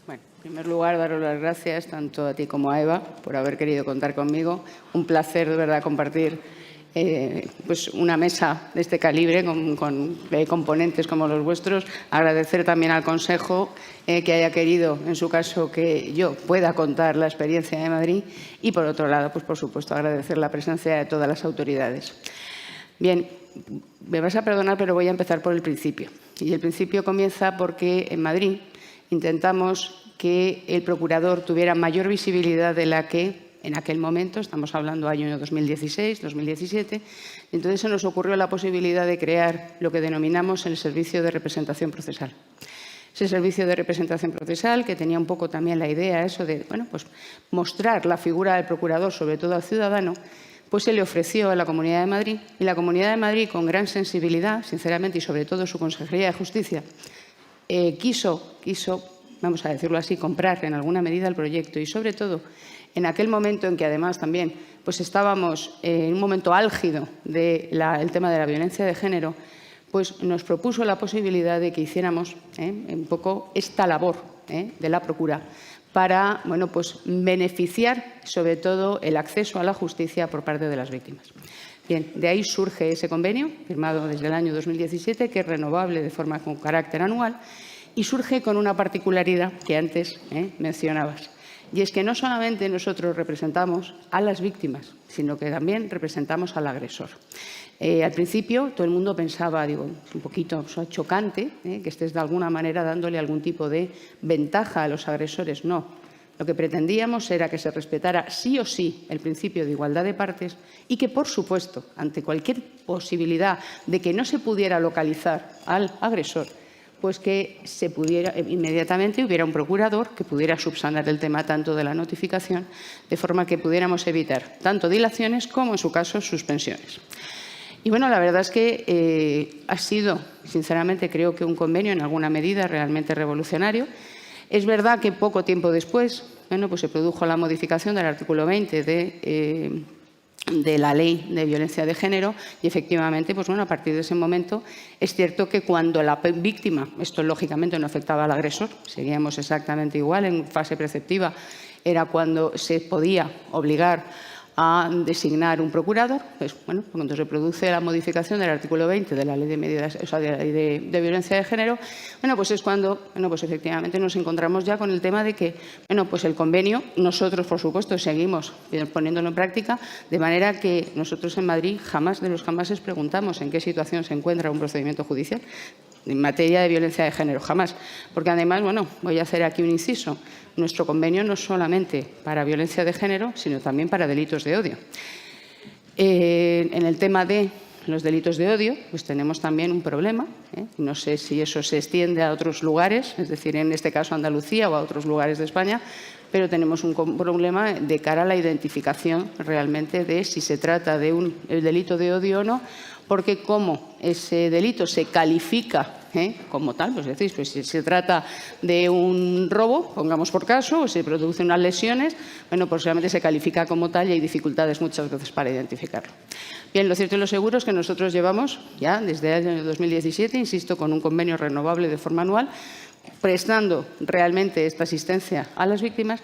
Bueno, en primer lugar, daros las gracias tanto a ti como a Eva por haber querido contar conmigo. Un placer, de verdad, compartir pues una mesa de este calibre con componentes como los vuestros. Agradecer también al Consejo que haya querido, en su caso, que yo pueda contar la experiencia de Madrid y, por otro lado, pues por supuesto, agradecer la presencia de todas las autoridades. Bien, me vas a perdonar, pero voy a empezar por el principio. Y el principio comienza porque en Madrid intentamos que el procurador tuviera mayor visibilidad de la que en aquel momento, estamos hablando año 2016, 2017, entonces se nos ocurrió la posibilidad de crear lo que denominamos el servicio de representación procesal. Ese servicio de representación procesal, que tenía un poco también la idea eso de pues mostrar la figura del procurador, sobre todo al ciudadano, pues se le ofreció a la Comunidad de Madrid, y la Comunidad de Madrid, con gran sensibilidad, sinceramente, y sobre todo su Consejería de Justicia, quiso, vamos a decirlo así, comprar en alguna medida el proyecto, y sobre todo en aquel momento en que además también pues estábamos en un momento álgido del tema de la violencia de género, pues nos propuso la posibilidad de que hiciéramos un poco esta labor de la Procura para pues beneficiar sobre todo el acceso a la justicia por parte de las víctimas. Bien, de ahí surge ese convenio, firmado desde el año 2017, que es renovable de forma con carácter anual, y surge con una particularidad que antes mencionabas. Y es que no solamente nosotros representamos a las víctimas, sino que también representamos al agresor. Al principio todo el mundo pensaba, es un poquito chocante que estés de alguna manera dándole algún tipo de ventaja a los agresores. No. Lo que pretendíamos era que se respetara sí o sí el principio de igualdad de partes y que, por supuesto, ante cualquier posibilidad de que no se pudiera localizar al agresor, pues que se pudiera inmediatamente hubiera un procurador que pudiera subsanar el tema tanto de la notificación, de forma que pudiéramos evitar tanto dilaciones como, en su caso, suspensiones. Y la verdad es que ha sido, sinceramente, creo que un convenio en alguna medida realmente revolucionario. Es verdad que poco tiempo después, pues se produjo la modificación del artículo 20 de la Ley de Violencia de Género y, efectivamente, a partir de ese momento es cierto que cuando la víctima, esto lógicamente no afectaba al agresor, seguíamos exactamente igual, en fase preceptiva era cuando se podía obligar a designar un procurador, pues cuando se produce la modificación del artículo 20 de la Ley de Medidas, de la Ley de Violencia de Género, pues es cuando, pues efectivamente nos encontramos ya con el tema de que, pues el convenio, nosotros por supuesto seguimos poniéndolo en práctica, de manera que nosotros en Madrid jamás de los jamases preguntamos en qué situación se encuentra un procedimiento judicial en materia de violencia de género, jamás. Porque además, voy a hacer aquí un inciso, nuestro convenio no es solamente para violencia de género, sino también para delitos de odio. En el tema de los delitos de odio, pues tenemos también un problema. No sé si eso se extiende a otros lugares, es decir, en este caso a Andalucía o a otros lugares de España, pero tenemos un problema de cara a la identificación realmente de si se trata de un delito de odio o no, porque como ese delito se califica como tal, pues es decir, pues si se trata de un robo, pongamos por caso, o se producen unas lesiones, pues realmente se califica como tal y hay dificultades muchas veces para identificarlo. Bien, lo cierto y lo seguro es que nosotros llevamos ya desde el año 2017, insisto, con un convenio renovable de forma anual, prestando realmente esta asistencia a las víctimas,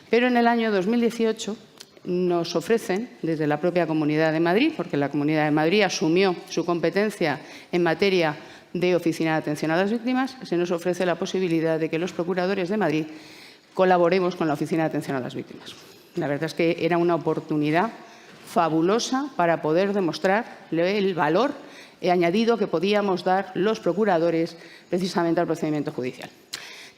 pero en el año 2018 nos ofrecen, desde la propia Comunidad de Madrid, porque la Comunidad de Madrid asumió su competencia en materia de Oficina de Atención a las Víctimas, se nos ofrece la posibilidad de que los procuradores de Madrid colaboremos con la Oficina de Atención a las Víctimas. La verdad es que era una oportunidad fabulosa para poder demostrar el valor añadido que podíamos dar los procuradores precisamente al procedimiento judicial.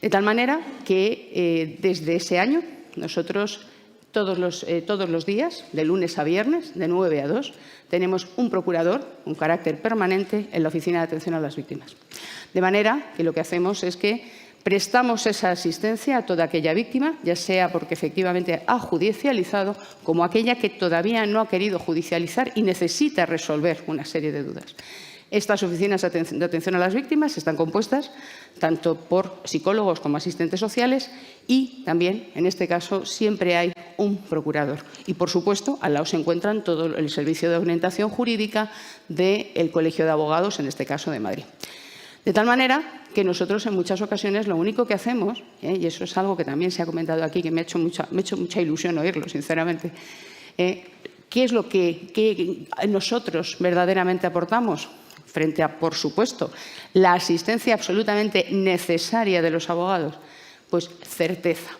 De tal manera que desde ese año nosotros todos los días, de lunes a viernes, de 9 a 2, tenemos un procurador, un carácter permanente, en la Oficina de Atención a las Víctimas. De manera que lo que hacemos es que prestamos esa asistencia a toda aquella víctima, ya sea porque efectivamente ha judicializado, como aquella que todavía no ha querido judicializar y necesita resolver una serie de dudas. Estas oficinas de atención a las víctimas están compuestas tanto por psicólogos como asistentes sociales y también, en este caso, siempre hay un procurador. Y, por supuesto, al lado se encuentran todo el servicio de orientación jurídica del Colegio de Abogados, en este caso de Madrid. De tal manera que nosotros en muchas ocasiones lo único que hacemos, y eso es algo que también se ha comentado aquí, que me ha hecho mucha ilusión oírlo, sinceramente, ¿qué es lo que nosotros verdaderamente aportamos? Frente a, por supuesto, la asistencia absolutamente necesaria de los abogados, pues certeza.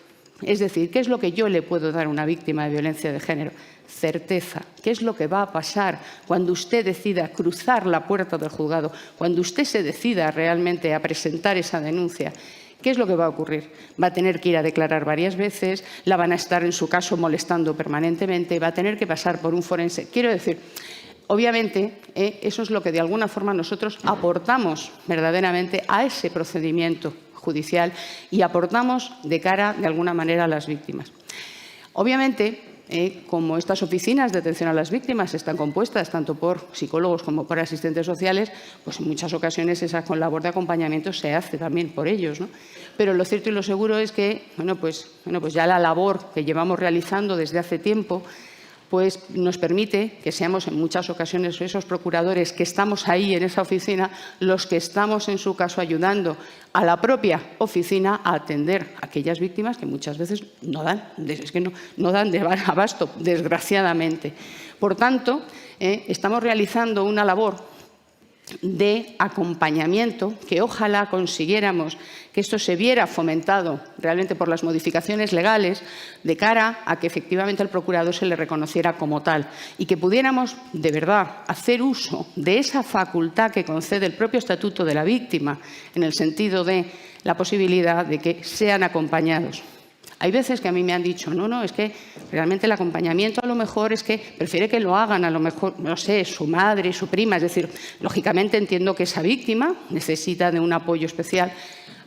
Es decir, ¿qué es lo que yo le puedo dar a una víctima de violencia de género? Certeza. ¿Qué es lo que va a pasar cuando usted decida cruzar la puerta del juzgado, cuando usted se decida realmente a presentar esa denuncia? ¿Qué es lo que va a ocurrir? Va a tener que ir a declarar varias veces, la van a estar, en su caso, molestando permanentemente, va a tener que pasar por un forense. Quiero decir, obviamente, eso es lo que de alguna forma nosotros aportamos verdaderamente a ese procedimiento judicial y aportamos de cara, de alguna manera, a las víctimas. Obviamente, como estas oficinas de atención a las víctimas están compuestas tanto por psicólogos como por asistentes sociales, pues en muchas ocasiones esa labor de acompañamiento se hace también por ellos, ¿no? Pero lo cierto y lo seguro es que pues ya la labor que llevamos realizando desde hace tiempo pues nos permite que seamos en muchas ocasiones esos procuradores que estamos ahí en esa oficina los que estamos, en su caso, ayudando a la propia oficina a atender a aquellas víctimas que muchas veces no dan de abasto, desgraciadamente. Por tanto, estamos realizando una labor de acompañamiento que ojalá consiguiéramos que esto se viera fomentado realmente por las modificaciones legales de cara a que efectivamente al procurador se le reconociera como tal y que pudiéramos de verdad hacer uso de esa facultad que concede el propio Estatuto de la Víctima en el sentido de la posibilidad de que sean acompañados. Hay veces que a mí me han dicho, no, es que realmente el acompañamiento a lo mejor es que prefiere que lo hagan a lo mejor, no sé, su madre, su prima. Es decir, lógicamente entiendo que esa víctima necesita de un apoyo especial,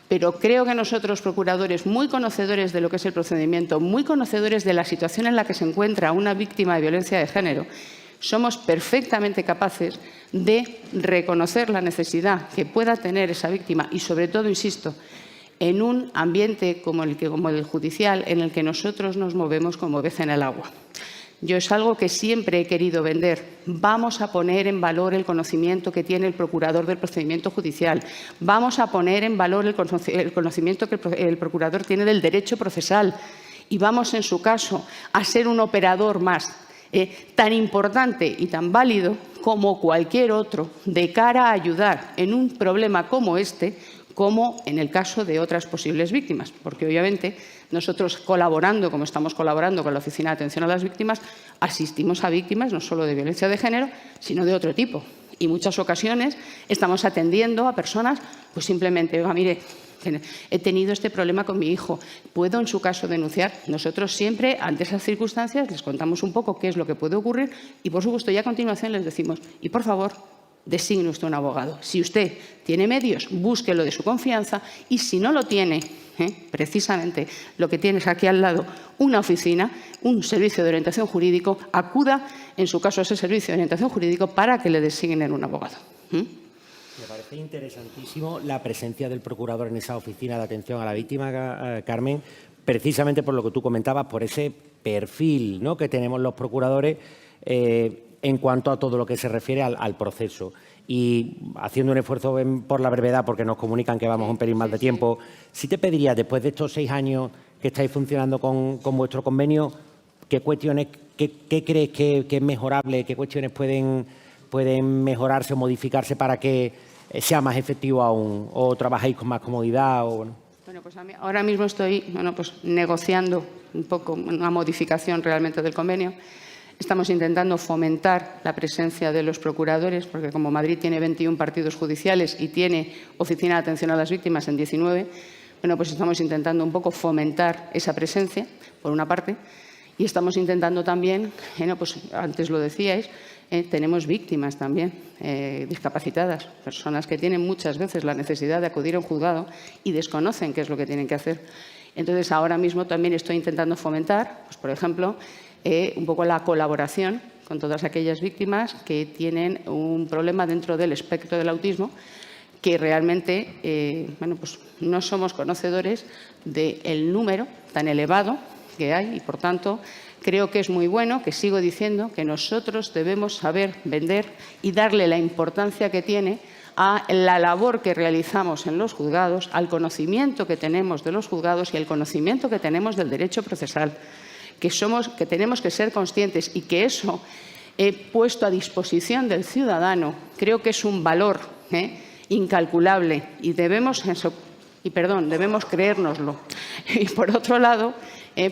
pero creo que nosotros, procuradores, muy conocedores de lo que es el procedimiento, muy conocedores de la situación en la que se encuentra una víctima de violencia de género, somos perfectamente capaces de reconocer la necesidad que pueda tener esa víctima y, sobre todo, insisto, en un ambiente como el judicial, en el que nosotros nos movemos como pez en el agua. Yo es algo que siempre he querido vender. Vamos a poner en valor el conocimiento que tiene el procurador del procedimiento judicial. Vamos a poner en valor el conocimiento que el procurador tiene del derecho procesal. Y vamos, en su caso, a ser un operador más tan importante y tan válido como cualquier otro de cara a ayudar en un problema como este, como en el caso de otras posibles víctimas, porque obviamente nosotros colaborando, como estamos colaborando con la Oficina de Atención a las Víctimas, asistimos a víctimas no solo de violencia de género, sino de otro tipo. Y muchas ocasiones estamos atendiendo a personas, pues simplemente, oiga, mire, he tenido este problema con mi hijo, ¿puedo en su caso denunciar? Nosotros siempre, ante esas circunstancias, les contamos un poco qué es lo que puede ocurrir y, por supuesto, ya a continuación les decimos, y por favor, designe usted un abogado. Si usted tiene medios, búsquelo de su confianza y si no lo tiene, precisamente lo que tienes aquí al lado, una oficina, un servicio de orientación jurídico, acuda, en su caso, a ese servicio de orientación jurídico para que le designen un abogado. Me parece interesantísimo la presencia del procurador en esa oficina de atención a la víctima, Carmen, precisamente por lo que tú comentabas, por ese perfil, ¿no?, que tenemos los procuradores en cuanto a todo lo que se refiere al proceso. Y haciendo un esfuerzo por la brevedad, porque nos comunican que vamos un pelín más de tiempo, sí te pediría, después de estos 6 años que estáis funcionando con vuestro convenio, ¿qué cuestiones, qué crees que es mejorable, qué cuestiones pueden mejorarse o modificarse para que sea más efectivo aún, o trabajéis con más comodidad? Bueno, pues ahora mismo estoy negociando un poco una modificación realmente del convenio. Estamos intentando fomentar la presencia de los procuradores, porque como Madrid tiene 21 partidos judiciales y tiene oficina de atención a las víctimas en 19, pues estamos intentando un poco fomentar esa presencia, por una parte, y estamos intentando también, pues antes lo decíais, tenemos víctimas también discapacitadas, personas que tienen muchas veces la necesidad de acudir a un juzgado y desconocen qué es lo que tienen que hacer. Entonces, ahora mismo también estoy intentando fomentar, pues, por ejemplo, un poco la colaboración con todas aquellas víctimas que tienen un problema dentro del espectro del autismo, que realmente pues no somos conocedores del número tan elevado que hay y, por tanto, creo que es muy bueno, que sigo diciendo, que nosotros debemos saber vender y darle la importancia que tiene a la labor que realizamos en los juzgados, al conocimiento que tenemos de los juzgados y al conocimiento que tenemos del derecho procesal. Que tenemos que ser conscientes y que eso puesto a disposición del ciudadano creo que es un valor incalculable y debemos creérnoslo. Y por otro lado,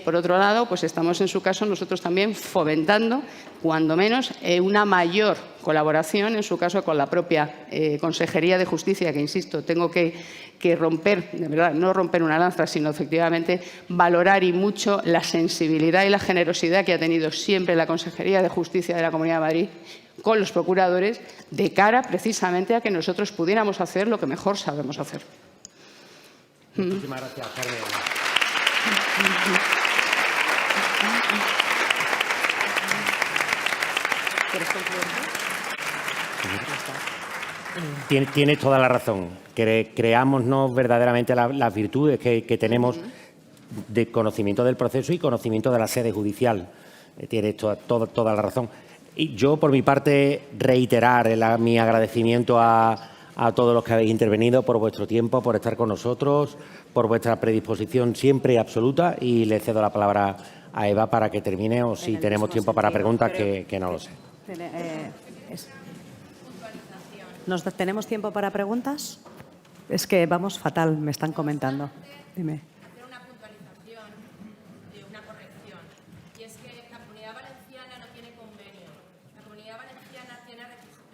Por otro lado, pues estamos en su caso nosotros también fomentando, cuando menos, una mayor colaboración, en su caso, con la propia Consejería de Justicia, que, insisto, tengo que romper, de verdad, no romper una lanza, sino efectivamente valorar y mucho la sensibilidad y la generosidad que ha tenido siempre la Consejería de Justicia de la Comunidad de Madrid con los procuradores, de cara precisamente a que nosotros pudiéramos hacer lo que mejor sabemos hacer. Muchísimas gracias, Carmen. Tienes toda la razón. Creámonos verdaderamente las virtudes que tenemos de conocimiento del proceso y conocimiento de la sede judicial. Tienes toda la razón. Y yo, por mi parte, reiterar mi agradecimiento a todos los que habéis intervenido por vuestro tiempo, por estar con nosotros, por vuestra predisposición siempre absoluta, y le cedo la palabra a Eva para que termine, o si tenemos tiempo para preguntas, que no lo sé. ¿Tenemos tiempo para preguntas? Es que vamos fatal, me están comentando. Dime. Hacer una puntualización de una corrección. Y es que la Comunidad Valenciana no tiene convenio. La Comunidad Valenciana tiene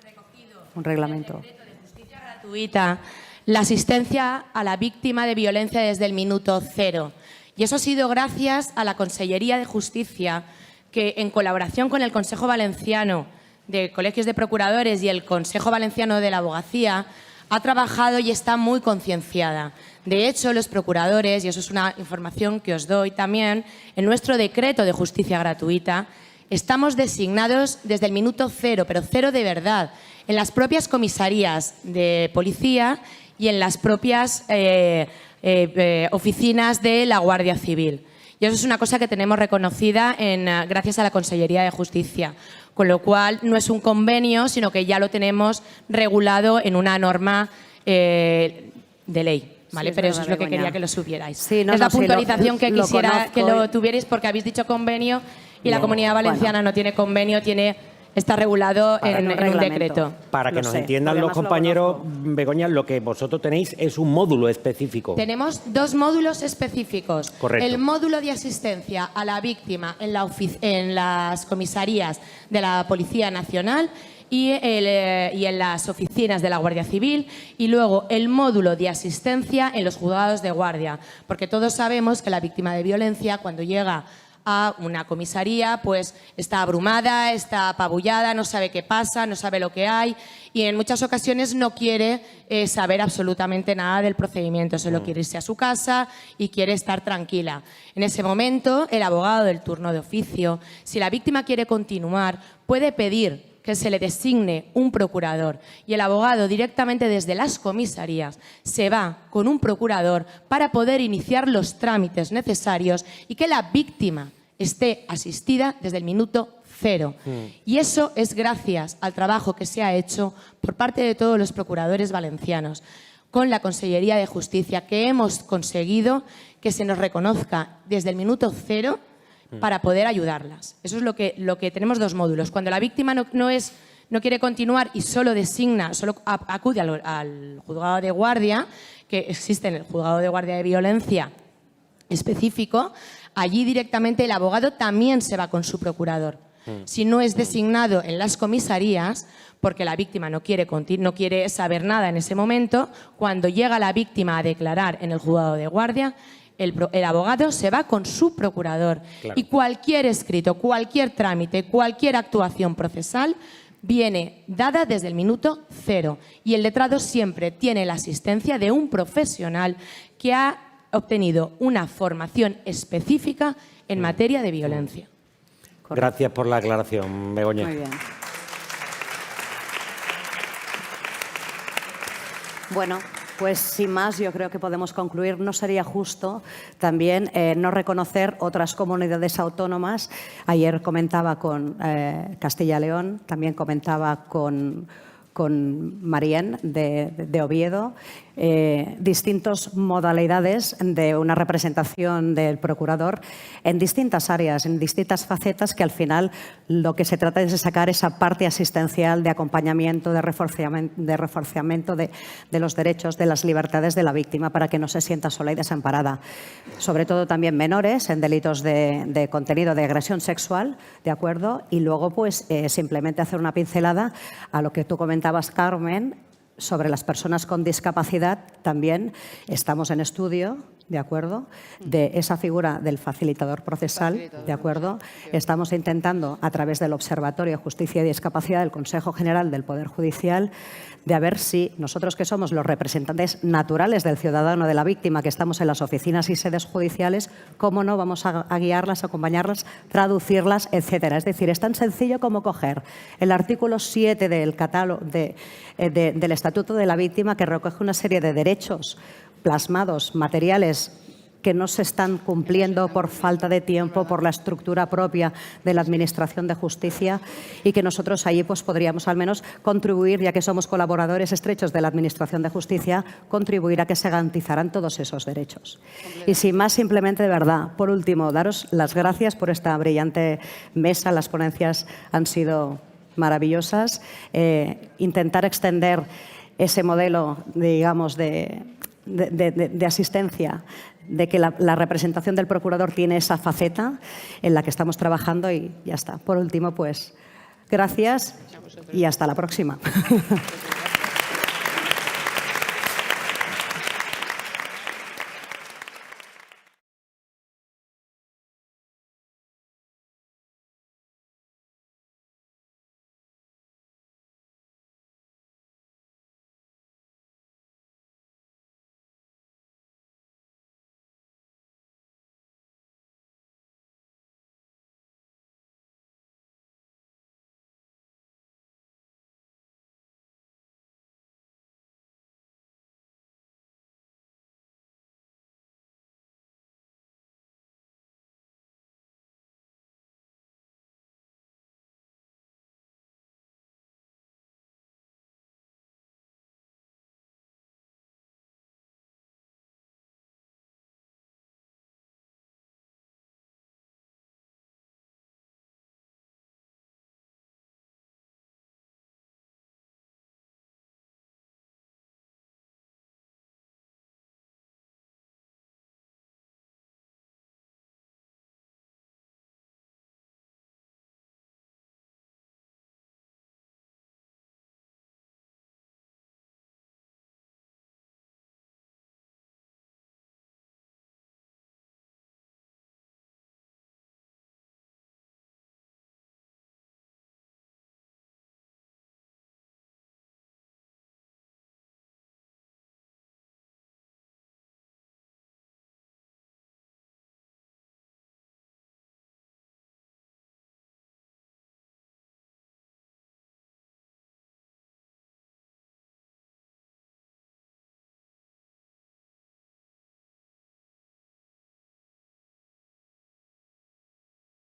recogido Un reglamento. en el decreto de justicia gratuita la asistencia a la víctima de violencia desde el minuto cero. Y eso ha sido gracias a la Consellería de Justicia, que en colaboración con el Consejo Valenciano de Colegios de Procuradores y el Consejo Valenciano de la Abogacía, ha trabajado y está muy concienciada. De hecho, los procuradores, y eso es una información que os doy también, en nuestro decreto de justicia gratuita, estamos designados desde el minuto cero, pero cero de verdad, en las propias comisarías de policía y en las propias oficinas de la Guardia Civil. Y eso es una cosa que tenemos reconocida gracias a la Consellería de Justicia, con lo cual no es un convenio, sino que ya lo tenemos regulado en una norma de ley. ¿Vale? Sí, Pero eso verdad, es lo que Begoña. quería que lo supierais. Sí, es la sí, puntualización que lo quisiera que conozco. lo tuvierais, porque habéis dicho convenio y la No, Comunidad Valenciana no tiene convenio, está regulado en un reglamento. decreto. Para que Lo nos sé, entiendan porque los además lo compañeros, conozco. Begoña, lo que vosotros tenéis es un módulo específico. Tenemos dos módulos específicos. Correcto. El módulo de asistencia a la víctima en las comisarías de la Policía Nacional y en las oficinas de la Guardia Civil, y luego el módulo de asistencia en los juzgados de guardia, porque todos sabemos que la víctima de violencia, cuando llega a una comisaría, pues está abrumada, está apabullada, no sabe qué pasa, no sabe lo que hay, y en muchas ocasiones no quiere saber absolutamente nada del procedimiento, solo quiere irse a su casa y quiere estar tranquila. En ese momento, el abogado del turno de oficio, si la víctima quiere continuar, puede pedir que se le designe un procurador, y el abogado directamente desde las comisarías se va con un procurador para poder iniciar los trámites necesarios y que la víctima esté asistida desde el minuto cero. Y eso es gracias al trabajo que se ha hecho por parte de todos los procuradores valencianos con la Consellería de Justicia, que hemos conseguido que se nos reconozca desde el minuto cero para poder ayudarlas. Eso es lo que tenemos, dos módulos. Cuando la víctima no quiere continuar y solo acude al juzgado de guardia, que existe en el juzgado de guardia de violencia específico, allí directamente el abogado también se va con su procurador. Si no es designado en las comisarías, porque la víctima no quiere saber nada en ese momento, cuando llega la víctima a declarar en el juzgado de guardia, el abogado se va con su procurador. Claro. Y cualquier escrito, cualquier trámite, cualquier actuación procesal viene dada desde el minuto cero. Y el letrado siempre tiene la asistencia de un profesional que ha obtenido una formación específica en materia de violencia. Gracias por la aclaración, Begoña. Muy bien. Bueno, pues sin más, yo creo que podemos concluir. No sería justo también no reconocer otras comunidades autónomas. Ayer comentaba con Castilla y León, también comentaba con con Marien de Oviedo, distintas modalidades de una representación del procurador en distintas áreas, en distintas facetas, que al final lo que se trata es de sacar esa parte asistencial de acompañamiento, de reforzamiento de los derechos, de las libertades de la víctima para que no se sienta sola y desamparada. Sobre todo también menores en delitos de contenido de agresión sexual, ¿de acuerdo? Y luego pues simplemente hacer una pincelada a lo que tú comentabas, Carmen, sobre las personas con discapacidad. También estamos en estudio, ¿de acuerdo?, de esa figura del facilitador procesal, ¿de acuerdo? Estamos intentando, a través del Observatorio de Justicia y Discapacidad del Consejo General del Poder Judicial, de a ver si nosotros, que somos los representantes naturales del ciudadano, de la víctima, que estamos en las oficinas y sedes judiciales, cómo no vamos a guiarlas, acompañarlas, traducirlas, etcétera. Es decir, es tan sencillo como coger el artículo 7 del catálogo del Estatuto de la Víctima, que recoge una serie de derechos plasmados, materiales, que no se están cumpliendo por falta de tiempo, por la estructura propia de la Administración de Justicia, y que nosotros allí pues, podríamos al menos contribuir, ya que somos colaboradores estrechos de la Administración de Justicia, contribuir a que se garantizaran todos esos derechos. Y sin más, simplemente, de verdad, por último, daros las gracias por esta brillante mesa. Las ponencias han sido maravillosas. Intentar extender ese modelo, digamos, de asistencia, de que la representación del procurador tiene esa faceta en la que estamos trabajando, y ya está. Por último, pues gracias y hasta la próxima.